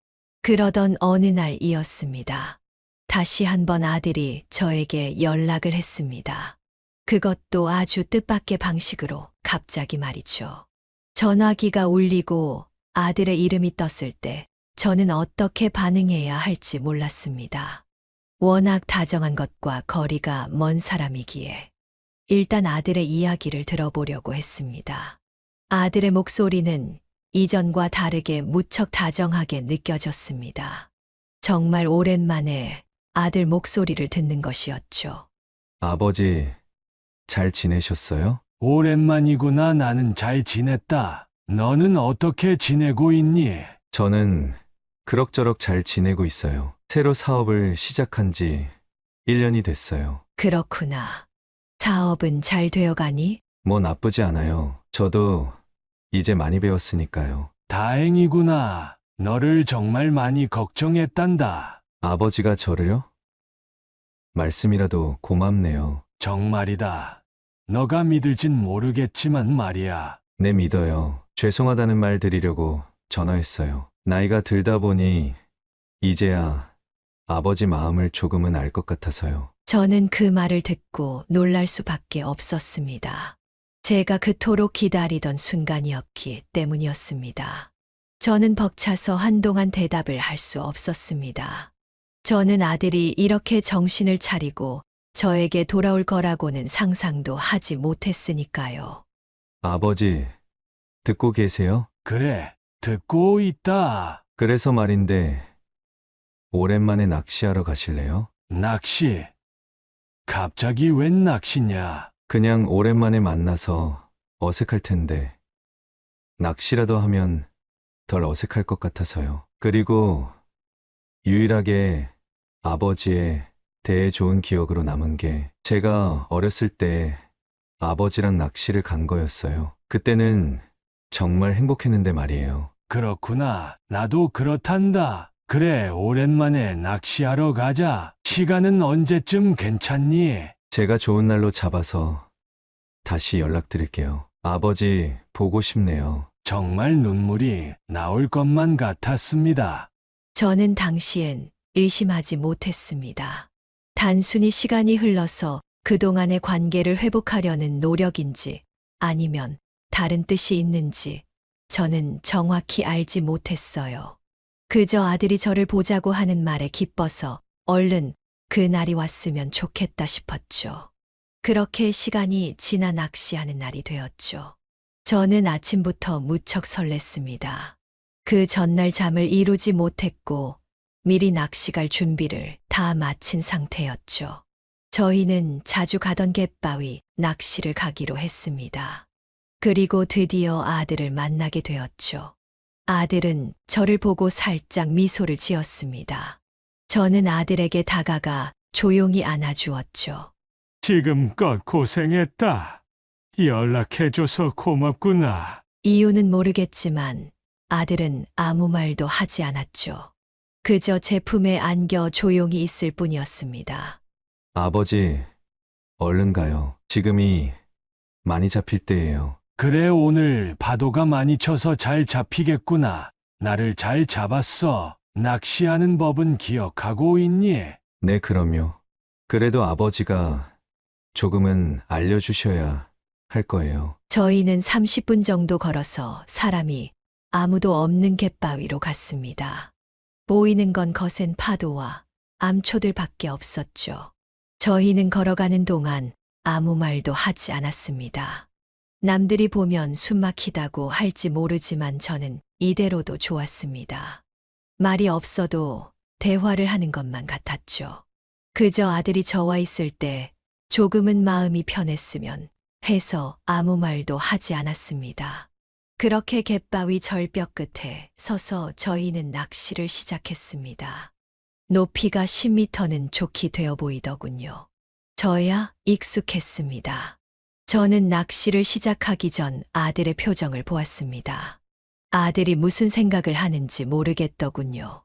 [SPEAKER 1] 그러던 어느 날이었습니다. 다시 한번 아들이 저에게 연락을 했습니다. 그것도 아주 뜻밖의 방식으로 갑자기 말이죠. 전화기가 울리고 아들의 이름이 떴을 때 저는 어떻게 반응해야 할지 몰랐습니다. 워낙 다정한 것과 거리가 먼 사람이기에 일단 아들의 이야기를 들어보려고 했습니다. 아들의 목소리는 이전과 다르게 무척 다정하게 느껴졌습니다. 정말 오랜만에 아들 목소리를 듣는 것이었죠.
[SPEAKER 2] 아버지, 잘 지내셨어요?
[SPEAKER 3] 오랜만이구나. 나는 잘 지냈다. 너는 어떻게 지내고 있니?
[SPEAKER 2] 저는 그럭저럭 잘 지내고 있어요. 새로 사업을 시작한 지 1년이 됐어요.
[SPEAKER 1] 그렇구나. 사업은 잘 되어가니?
[SPEAKER 2] 뭐 나쁘지 않아요. 저도 이제 많이 배웠으니까요.
[SPEAKER 3] 다행이구나. 너를 정말 많이 걱정했단다.
[SPEAKER 2] 아버지가 저를요? 말씀이라도 고맙네요.
[SPEAKER 3] 정말이다. 너가 믿을진 모르겠지만 말이야.
[SPEAKER 2] 네, 믿어요. 죄송하다는 말 드리려고 전화했어요. 나이가 들다 보니 이제야 아버지 마음을 조금은 알 것 같아서요.
[SPEAKER 1] 저는 그 말을 듣고 놀랄 수밖에 없었습니다. 제가 그토록 기다리던 순간이었기 때문이었습니다. 저는 벅차서 한동안 대답을 할 수 없었습니다. 저는 아들이 이렇게 정신을 차리고 저에게 돌아올 거라고는 상상도 하지 못했으니까요.
[SPEAKER 2] 아버지, 듣고 계세요?
[SPEAKER 3] 그래, 듣고 있다.
[SPEAKER 2] 그래서 말인데, 오랜만에 낚시하러 가실래요?
[SPEAKER 3] 낚시. 갑자기 웬 낚시냐?
[SPEAKER 2] 그냥 오랜만에 만나서 어색할 텐데, 낚시라도 하면 덜 어색할 것 같아서요. 그리고 유일하게 아버지의 대해 좋은 기억으로 남은 게 제가 어렸을 때 아버지랑 낚시를 간 거였어요. 그때는 정말 행복했는데 말이에요.
[SPEAKER 3] 그렇구나. 나도 그렇단다. 그래, 오랜만에 낚시하러 가자. 시간은 언제쯤 괜찮니?
[SPEAKER 2] 제가 좋은 날로 잡아서 다시 연락드릴게요. 아버지 보고 싶네요.
[SPEAKER 3] 정말 눈물이 나올 것만 같았습니다.
[SPEAKER 1] 저는 당시엔 의심하지 못했습니다. 단순히 시간이 흘러서 그동안의 관계를 회복하려는 노력인지 아니면 다른 뜻이 있는지 저는 정확히 알지 못했어요. 그저 아들이 저를 보자고 하는 말에 기뻐서 얼른 그날이 왔으면 좋겠다 싶었죠. 그렇게 시간이 지나 낚시하는 날이 되었죠. 저는 아침부터 무척 설렜습니다. 그 전날 잠을 이루지 못했고 미리 낚시 갈 준비를 다 마친 상태였죠. 저희는 자주 가던 갯바위 낚시를 가기로 했습니다. 그리고 드디어 아들을 만나게 되었죠. 아들은 저를 보고 살짝 미소를 지었습니다. 저는 아들에게 다가가 조용히 안아주었죠.
[SPEAKER 3] 지금껏 고생했다. 연락해줘서 고맙구나.
[SPEAKER 1] 이유는 모르겠지만 아들은 아무 말도 하지 않았죠. 그저 제 품에 안겨 조용히 있을 뿐이었습니다.
[SPEAKER 2] 아버지, 얼른 가요. 지금이 많이 잡힐 때예요.
[SPEAKER 3] 그래, 오늘 파도가 많이 쳐서 잘 잡히겠구나. 나를 잘 잡았어. 낚시하는 법은 기억하고 있니?
[SPEAKER 2] 네, 그럼요. 그래도 아버지가 조금은 알려주셔야 할 거예요.
[SPEAKER 1] 저희는 30분 정도 걸어서 사람이 아무도 없는 갯바위로 갔습니다. 보이는 건 거센 파도와 암초들밖에 없었죠. 저희는 걸어가는 동안 아무 말도 하지 않았습니다. 남들이 보면 숨막히다고 할지 모르지만 저는 이대로도 좋았습니다. 말이 없어도 대화를 하는 것만 같았죠. 그저 아들이 저와 있을 때 조금은 마음이 편했으면 해서 아무 말도 하지 않았습니다. 그렇게 갯바위 절벽 끝에 서서 저희는 낚시를 시작했습니다. 높이가 10m는 좋게 되어 보이더군요. 저야 익숙했습니다. 저는 낚시를 시작하기 전 아들의 표정을 보았습니다. 아들이 무슨 생각을 하는지 모르겠더군요.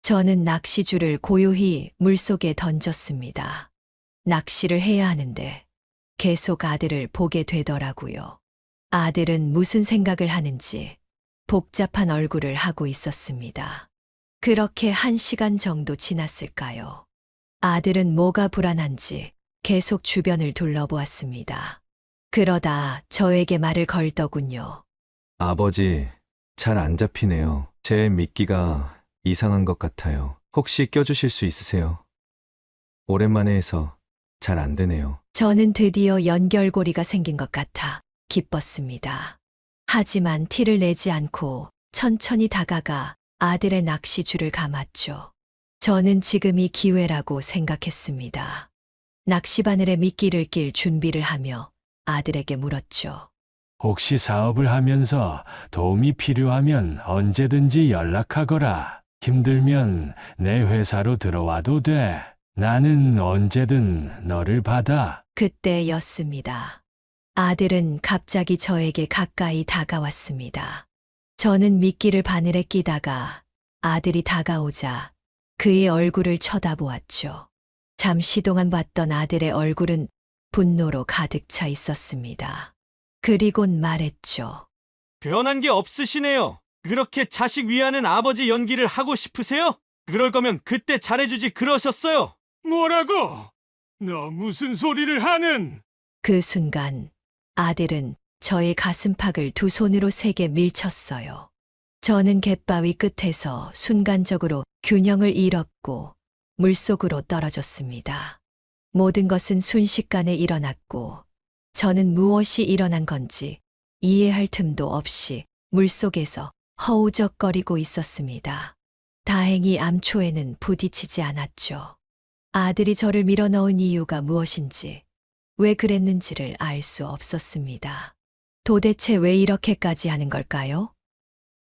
[SPEAKER 1] 저는 낚시줄을 고요히 물속에 던졌습니다. 낚시를 해야 하는데 계속 아들을 보게 되더라고요. 아들은 무슨 생각을 하는지 복잡한 얼굴을 하고 있었습니다. 그렇게 1시간 정도 지났을까요? 아들은 뭐가 불안한지 계속 주변을 둘러보았습니다. 그러다 저에게 말을 걸더군요.
[SPEAKER 2] 아버지, 잘 안 잡히네요. 제 미끼가 이상한 것 같아요. 혹시 껴주실 수 있으세요? 오랜만에 해서 잘 안 되네요.
[SPEAKER 1] 저는 드디어 연결고리가 생긴 것 같아 기뻤습니다. 하지만 티를 내지 않고 천천히 다가가 아들의 낚시줄을 감았죠. 저는 지금이 기회라고 생각했습니다. 낚시바늘에 미끼를 낄 준비를 하며 아들에게 물었죠.
[SPEAKER 3] 혹시 사업을 하면서 도움이 필요하면 언제든지 연락하거라. 힘들면 내 회사로 들어와도 돼. 나는 언제든 너를 받아.
[SPEAKER 1] 그때였습니다. 아들은 갑자기 저에게 가까이 다가왔습니다. 저는 미끼를 바늘에 끼다가 아들이 다가오자 그의 얼굴을 쳐다보았죠. 잠시 동안 봤던 아들의 얼굴은 분노로 가득 차 있었습니다. 그리곤 말했죠.
[SPEAKER 4] 변한 게 없으시네요. 그렇게 자식 위하는 아버지 연기를 하고 싶으세요? 그럴 거면 그때 잘해주지 그러셨어요.
[SPEAKER 3] 뭐라고? 너 무슨 소리를 하는?
[SPEAKER 1] 그 순간 아들은 저의 가슴팍을 두 손으로 세게 밀쳤어요. 저는 갯바위 끝에서 순간적으로 균형을 잃었고 물속으로 떨어졌습니다. 모든 것은 순식간에 일어났고 저는 무엇이 일어난 건지 이해할 틈도 없이 물속에서 허우적거리고 있었습니다. 다행히 암초에는 부딪히지 않았죠. 아들이 저를 밀어넣은 이유가 무엇인지, 왜 그랬는지를 알 수 없었습니다. 도대체 왜 이렇게까지 하는 걸까요?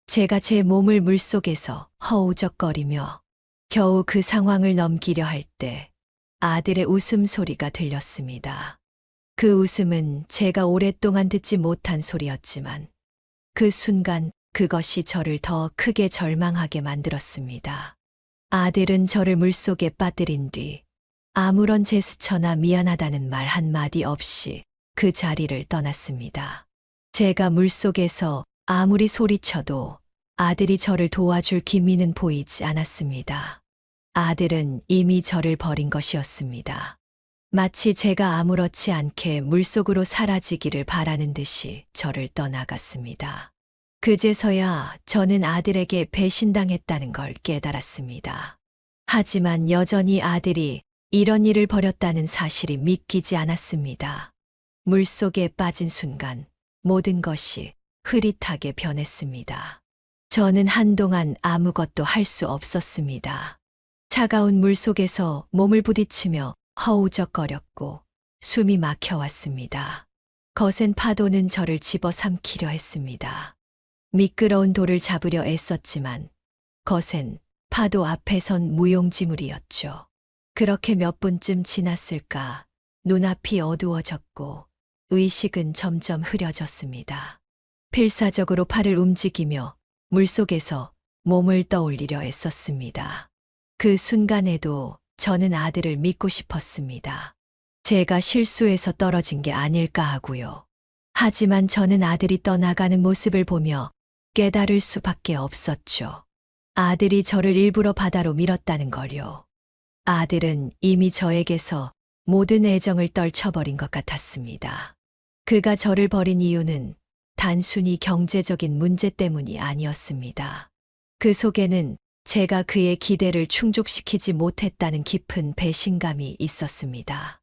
[SPEAKER 1] 제가 제 몸을 물속에서 허우적거리며 겨우 그 상황을 넘기려 할 때 아들의 웃음소리가 들렸습니다. 그 웃음은 제가 오랫동안 듣지 못한 소리였지만 그 순간 그것이 저를 더 크게 절망하게 만들었습니다. 아들은 저를 물속에 빠뜨린 뒤 아무런 제스처나 미안하다는 말 한마디 없이 그 자리를 떠났습니다. 제가 물속에서 아무리 소리쳐도 아들이 저를 도와줄 기미는 보이지 않았습니다. 아들은 이미 저를 버린 것이었습니다. 마치 제가 아무렇지 않게 물속으로 사라지기를 바라는 듯이 저를 떠나갔습니다. 그제서야 저는 아들에게 배신당했다는 걸 깨달았습니다. 하지만 여전히 아들이 이런 일을 벌였다는 사실이 믿기지 않았습니다. 물속에 빠진 순간 모든 것이 흐릿하게 변했습니다. 저는 한동안 아무것도 할 수 없었습니다. 차가운 물속에서 몸을 부딪히며 허우적거렸고 숨이 막혀왔습니다. 거센 파도는 저를 집어삼키려 했습니다. 미끄러운 돌을 잡으려 애썼지만 거센 파도 앞에선 무용지물이었죠. 그렇게 몇 분쯤 지났을까 눈앞이 어두워졌고 의식은 점점 흐려졌습니다. 필사적으로 팔을 움직이며 물속에서 몸을 떠올리려 애썼습니다. 그 순간에도 저는 아들을 믿고 싶었습니다. 제가 실수해서 떨어진 게 아닐까 하고요. 하지만 저는 아들이 떠나가는 모습을 보며 깨달을 수밖에 없었죠. 아들이 저를 일부러 바다로 밀었다는 걸요. 아들은 이미 저에게서 모든 애정을 떨쳐버린 것 같았습니다. 그가 저를 버린 이유는 단순히 경제적인 문제 때문이 아니었습니다. 그 속에는 제가 그의 기대를 충족시키지 못했다는 깊은 배신감이 있었습니다.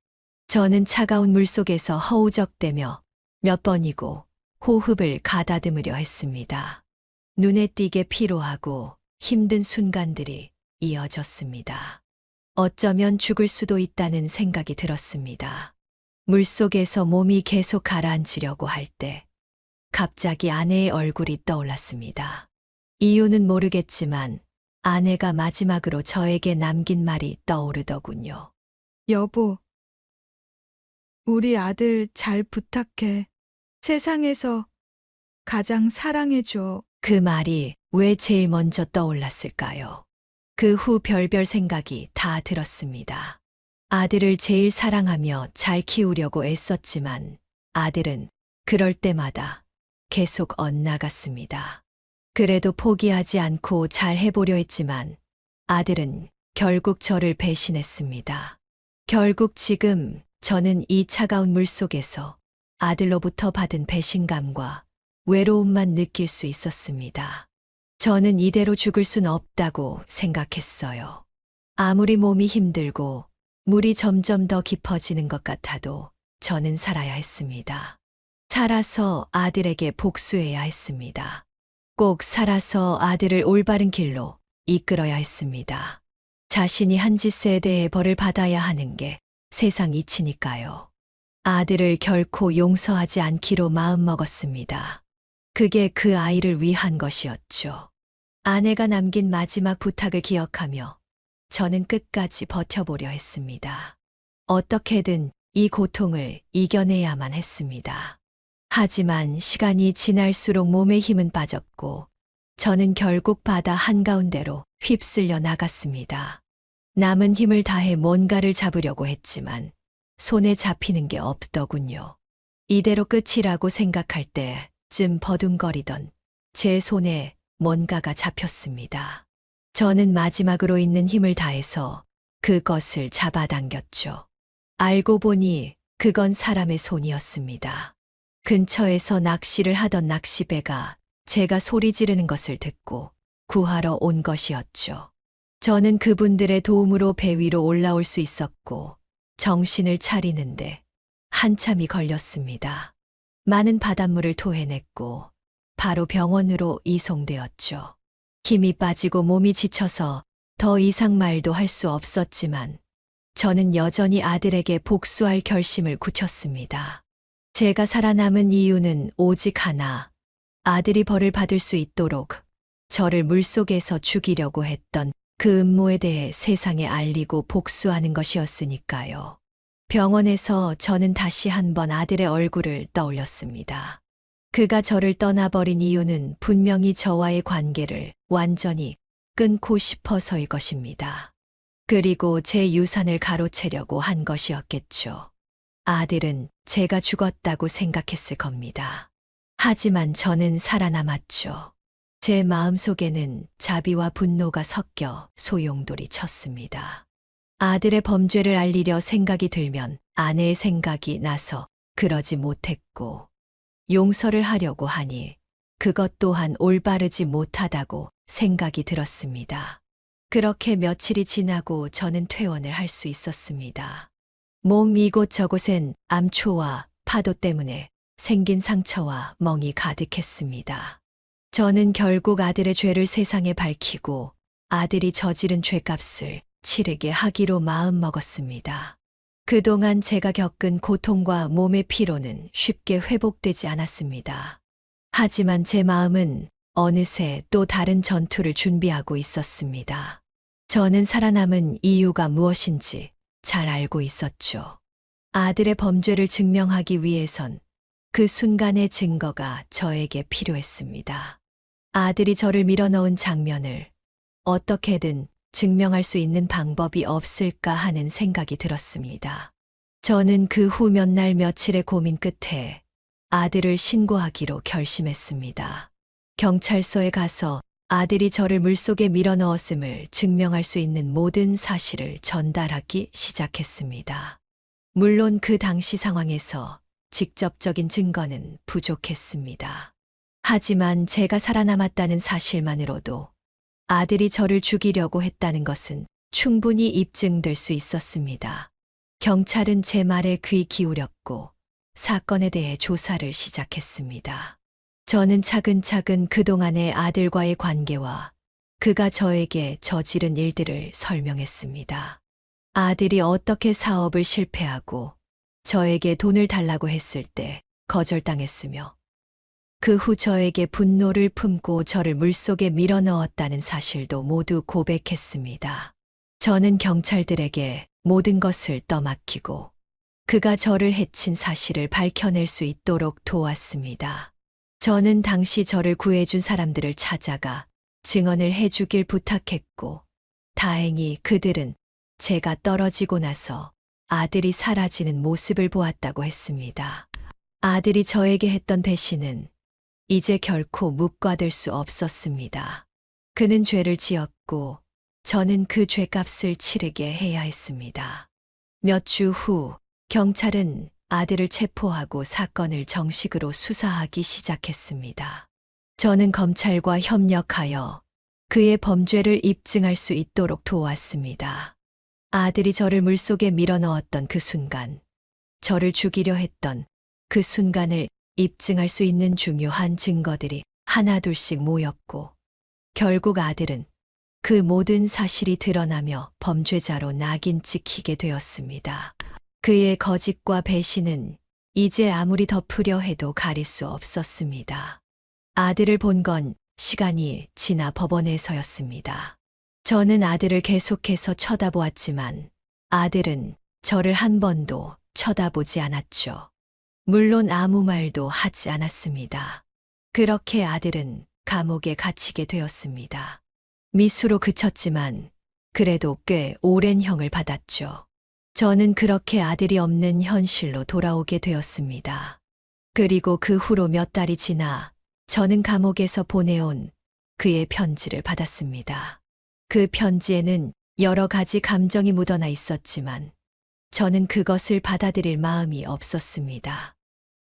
[SPEAKER 1] 저는 차가운 물속에서 허우적대며 몇 번이고 호흡을 가다듬으려 했습니다. 눈에 띄게 피로하고 힘든 순간들이 이어졌습니다. 어쩌면 죽을 수도 있다는 생각이 들었습니다. 물속에서 몸이 계속 가라앉으려고 할 때 갑자기 아내의 얼굴이 떠올랐습니다. 이유는 모르겠지만 아내가 마지막으로 저에게 남긴 말이 떠오르더군요.
[SPEAKER 6] 여보, 우리 아들 잘 부탁해. 세상에서 가장 사랑해줘.
[SPEAKER 1] 그 말이 왜 제일 먼저 떠올랐을까요? 그 후 별별 생각이 다 들었습니다. 아들을 제일 사랑하며 잘 키우려고 애썼지만 아들은 그럴 때마다 계속 엇나갔습니다. 그래도 포기하지 않고 잘 해보려 했지만 아들은 결국 저를 배신했습니다. 결국 지금 저는 이 차가운 물속에서 아들로부터 받은 배신감과 외로움만 느낄 수 있었습니다. 저는 이대로 죽을 순 없다고 생각했어요. 아무리 몸이 힘들고 물이 점점 더 깊어지는 것 같아도 저는 살아야 했습니다. 살아서 아들에게 복수해야 했습니다. 꼭 살아서 아들을 올바른 길로 이끌어야 했습니다. 자신이 한 짓에 대해 벌을 받아야 하는 게 세상 이치니까요. 아들을 결코 용서하지 않기로 마음먹었습니다. 그게 그 아이를 위한 것이었죠. 아내가 남긴 마지막 부탁을 기억하며 저는 끝까지 버텨보려 했습니다. 어떻게든 이 고통을 이겨내야만 했습니다. 하지만 시간이 지날수록 몸의 힘은 빠졌고 저는 결국 바다 한가운데로 휩쓸려 나갔습니다. 남은 힘을 다해 뭔가를 잡으려고 했지만 손에 잡히는 게 없더군요. 이대로 끝이라고 생각할 때쯤 버둥거리던 제 손에 뭔가가 잡혔습니다. 저는 마지막으로 있는 힘을 다해서 그것을 잡아당겼죠. 알고 보니 그건 사람의 손이었습니다. 근처에서 낚시를 하던 낚시배가 제가 소리 지르는 것을 듣고 구하러 온 것이었죠. 저는 그분들의 도움으로 배 위로 올라올 수 있었고 정신을 차리는데 한참이 걸렸습니다. 많은 바닷물을 토해냈고 바로 병원으로 이송되었죠. 힘이 빠지고 몸이 지쳐서 더 이상 말도 할 수 없었지만 저는 여전히 아들에게 복수할 결심을 굳혔습니다. 제가 살아남은 이유는 오직 하나, 아들이 벌을 받을 수 있도록 저를 물속에서 죽이려고 했던 그 음모에 대해 세상에 알리고 복수하는 것이었으니까요. 병원에서 저는 다시 한번 아들의 얼굴을 떠올렸습니다. 그가 저를 떠나버린 이유는 분명히 저와의 관계를 완전히 끊고 싶어서일 것입니다. 그리고 제 유산을 가로채려고 한 것이었겠죠. 아들은 제가 죽었다고 생각했을 겁니다. 하지만 저는 살아남았죠. 제 마음속에는 자비와 분노가 섞여 소용돌이 쳤습니다. 아들의 범죄를 알리려 생각이 들면 아내의 생각이 나서 그러지 못했고, 용서를 하려고 하니 그것 또한 올바르지 못하다고 생각이 들었습니다. 그렇게 며칠이 지나고 저는 퇴원을 할 수 있었습니다. 몸 이곳저곳엔 암초와 파도 때문에 생긴 상처와 멍이 가득했습니다. 저는 결국 아들의 죄를 세상에 밝히고 아들이 저지른 죄값을 치르게 하기로 마음먹었습니다. 그동안 제가 겪은 고통과 몸의 피로는 쉽게 회복되지 않았습니다. 하지만 제 마음은 어느새 또 다른 전투를 준비하고 있었습니다. 저는 살아남은 이유가 무엇인지 잘 알고 있었죠. 아들의 범죄를 증명하기 위해선 그 순간의 증거가 저에게 필요했습니다. 아들이 저를 밀어넣은 장면을 어떻게든 증명할 수 있는 방법이 없을까 하는 생각이 들었습니다. 저는 그 후 몇 날 며칠의 고민 끝에 아들을 신고하기로 결심했습니다. 경찰서에 가서 아들이 저를 물속에 밀어넣었음을 증명할 수 있는 모든 사실을 전달하기 시작했습니다. 물론 그 당시 상황에서 직접적인 증거는 부족했습니다. 하지만 제가 살아남았다는 사실만으로도 아들이 저를 죽이려고 했다는 것은 충분히 입증될 수 있었습니다. 경찰은 제 말에 귀 기울였고 사건에 대해 조사를 시작했습니다. 저는 차근차근 그동안의 아들과의 관계와 그가 저에게 저지른 일들을 설명했습니다. 아들이 어떻게 사업을 실패하고 저에게 돈을 달라고 했을 때 거절당했으며 그 후 저에게 분노를 품고 저를 물속에 밀어넣었다는 사실도 모두 고백했습니다. 저는 경찰들에게 모든 것을 떠맡기고 그가 저를 해친 사실을 밝혀낼 수 있도록 도왔습니다. 저는 당시 저를 구해준 사람들을 찾아가 증언을 해주길 부탁했고, 다행히 그들은 제가 떨어지고 나서 아들이 사라지는 모습을 보았다고 했습니다. 아들이 저에게 했던 배신은 이제 결코 묵과될 수 없었습니다. 그는 죄를 지었고 저는 그 죄값을 치르게 해야 했습니다. 몇 주 후 경찰은 아들을 체포하고 사건을 정식으로 수사하기 시작했습니다. 저는 검찰과 협력하여 그의 범죄를 입증할 수 있도록 도왔습니다. 아들이 저를 물속에 밀어넣었던 그 순간, 저를 죽이려 했던 그 순간을 입증할 수 있는 중요한 증거들이 하나둘씩 모였고, 결국 아들은 그 모든 사실이 드러나며 범죄자로 낙인 찍히게 되었습니다. 그의 거짓과 배신은 이제 아무리 덮으려 해도 가릴 수 없었습니다. 아들을 본 건 시간이 지나 법원에서였습니다. 저는 아들을 계속해서 쳐다보았지만 아들은 저를 한 번도 쳐다보지 않았죠. 물론 아무 말도 하지 않았습니다. 그렇게 아들은 감옥에 갇히게 되었습니다. 미수로 그쳤지만 그래도 꽤 오랜 형을 받았죠. 저는 그렇게 아들이 없는 현실로 돌아오게 되었습니다. 그리고 그 후로 몇 달이 지나 저는 감옥에서 보내온 그의 편지를 받았습니다. 그 편지에는 여러 가지 감정이 묻어나 있었지만 저는 그것을 받아들일 마음이 없었습니다.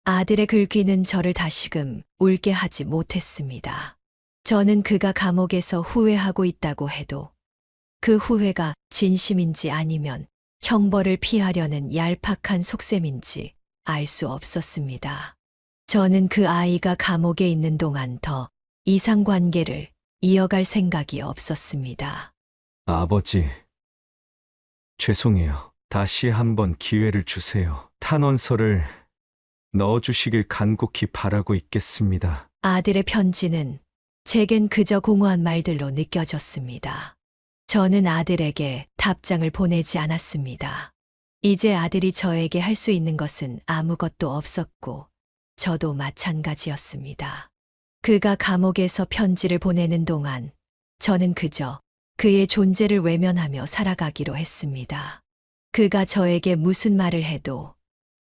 [SPEAKER 1] 아들의 글귀는 저를 다시금 울게 하지 못했습니다. 저는 그가 감옥에서 후회하고 있다고 해도 그 후회가 진심인지 아니면 형벌을 피하려는 얄팍한 속셈인지 알 수 없었습니다. 저는 그 아이가 감옥에 있는 동안 더 이상 관계를 이어갈 생각이 없었습니다.
[SPEAKER 2] 아버지, 죄송해요. 다시 한번 기회를 주세요. 탄원서를 넣어주시길 간곡히 바라고 있겠습니다.
[SPEAKER 1] 아들의 편지는 제겐 그저 공허한 말들로 느껴졌습니다. 저는 아들에게 답장을 보내지 않았습니다. 이제 아들이 저에게 할 수 있는 것은 아무것도 없었고, 저도 마찬가지였습니다. 그가 감옥에서 편지를 보내는 동안 저는 그저 그의 존재를 외면하며 살아가기로 했습니다. 그가 저에게 무슨 말을 해도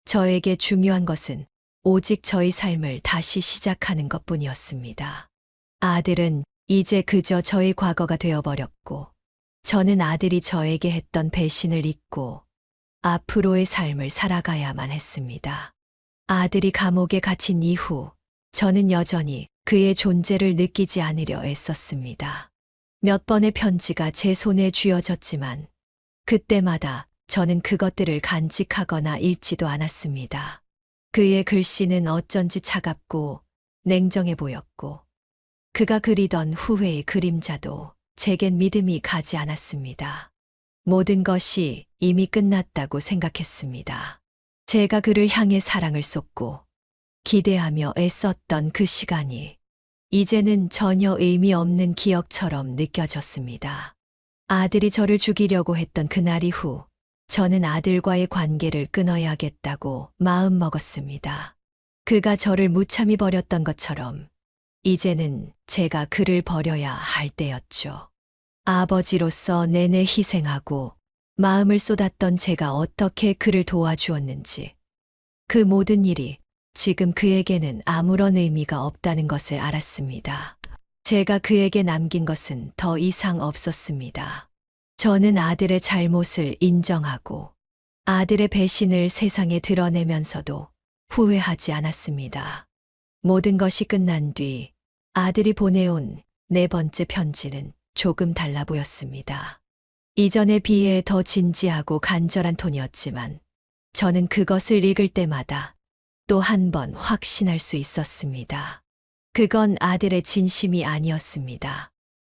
[SPEAKER 1] 저에게 중요한 것은 오직 저의 삶을 다시 시작하는 것뿐이었습니다. 아들은 이제 그저 저의 과거가 되어버렸고, 저는 아들이 저에게 했던 배신을 잊고 앞으로의 삶을 살아가야만 했습니다. 아들이 감옥에 갇힌 이후 저는 여전히 그의 존재를 느끼지 않으려 애썼습니다. 몇 번의 편지가 제 손에 쥐어졌지만 그때마다 저는 그것들을 간직하거나 읽지도 않았습니다. 그의 글씨는 어쩐지 차갑고 냉정해 보였고, 그가 그리던 후회의 그림자도 제겐 믿음이 가지 않았습니다. 모든 것이 이미 끝났다고 생각했습니다. 제가 그를 향해 사랑을 쏟고 기대하며 애썼던 그 시간이 이제는 전혀 의미 없는 기억처럼 느껴졌습니다. 아들이 저를 죽이려고 했던 그날 이후 저는 아들과의 관계를 끊어야겠다고 마음먹었습니다. 그가 저를 무참히 버렸던 것처럼 이제는 제가 그를 버려야 할 때였죠. 아버지로서 내내 희생하고 마음을 쏟았던 제가 어떻게 그를 도와주었는지, 그 모든 일이 지금 그에게는 아무런 의미가 없다는 것을 알았습니다. 제가 그에게 남긴 것은 더 이상 없었습니다. 저는 아들의 잘못을 인정하고 아들의 배신을 세상에 드러내면서도 후회하지 않았습니다. 모든 것이 끝난 뒤 아들이 보내온 네 번째 편지는 조금 달라 보였습니다. 이전에 비해 더 진지하고 간절한 톤이었지만 저는 그것을 읽을 때마다 또 한 번 확신할 수 있었습니다. 그건 아들의 진심이 아니었습니다.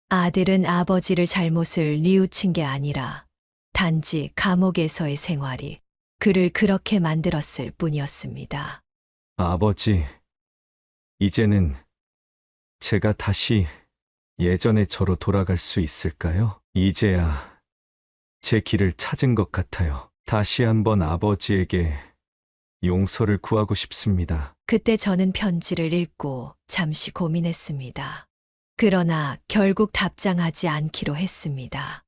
[SPEAKER 1] 아들은 아버지를 잘못을 뉘우친 게 아니라 단지 감옥에서의 생활이 그를 그렇게 만들었을 뿐이었습니다.
[SPEAKER 2] 아버지, 이제는 제가 다시 예전의 저로 돌아갈 수 있을까요? 이제야 제 길을 찾은 것 같아요. 다시 한번 아버지에게 용서를 구하고 싶습니다.
[SPEAKER 1] 그때 저는 편지를 읽고 잠시 고민했습니다. 그러나 결국 답장하지 않기로 했습니다.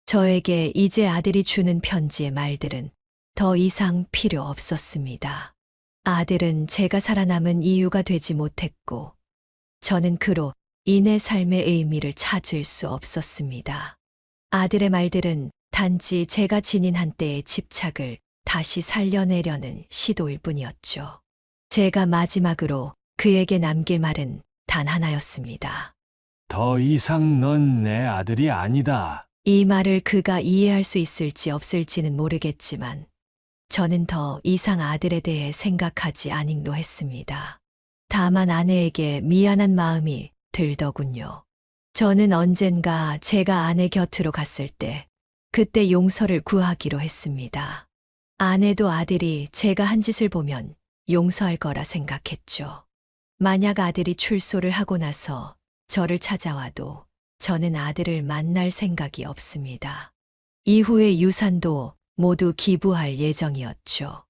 [SPEAKER 1] 저에게 이제 아들이 주는 편지의 말들은 더 이상 필요 없었습니다. 아들은 제가 살아남은 이유가 되지 못했고, 저는 그로 인해 삶의 의미를 찾을 수 없었습니다. 아들의 말들은 단지 제가 지닌 한때의 집착을 다시 살려내려는 시도일 뿐이었죠. 제가 마지막으로 그에게 남길 말은 단 하나였습니다.
[SPEAKER 3] 더 이상 넌 내 아들이 아니다.
[SPEAKER 1] 이 말을 그가 이해할 수 있을지 없을지는 모르겠지만 저는 더 이상 아들에 대해 생각하지 않기로 했습니다. 다만 아내에게 미안한 마음이 들더군요. 저는 언젠가 제가 아내 곁으로 갔을 때 그때 용서를 구하기로 했습니다. 아내도 아들이 제가 한 짓을 보면 용서할 거라 생각했죠. 만약 아들이 출소를 하고 나서 저를 찾아와도 저는 아들을 만날 생각이 없습니다. 이후의 유산도 모두 기부할 예정이었죠.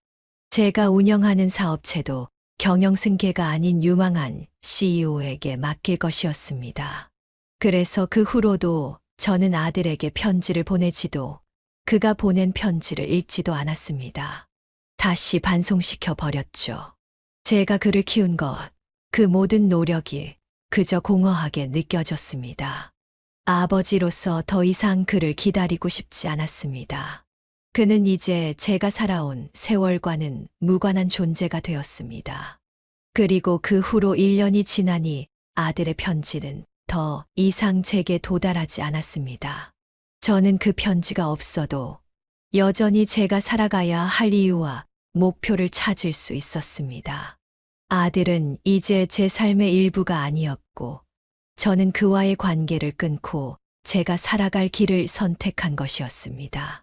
[SPEAKER 1] 제가 운영하는 사업체도 경영승계가 아닌 유망한 CEO에게 맡길 것이었습니다. 그래서 그 후로도 저는 아들에게 편지를 보내지도 그가 보낸 편지를 읽지도 않았습니다. 다시 반송시켜 버렸죠. 제가 그를 키운 것, 그 모든 노력이 그저 공허하게 느껴졌습니다. 아버지로서 더 이상 그를 기다리고 싶지 않았습니다. 그는 이제 제가 살아온 세월과는 무관한 존재가 되었습니다. 그리고 그 후로 1년이 지나니 아들의 편지는 더 이상 제게 도달하지 않았습니다. 저는 그 편지가 없어도 여전히 제가 살아가야 할 이유와 목표를 찾을 수 있었습니다. 아들은 이제 제 삶의 일부가 아니었고, 저는 그와의 관계를 끊고 제가 살아갈 길을 선택한 것이었습니다.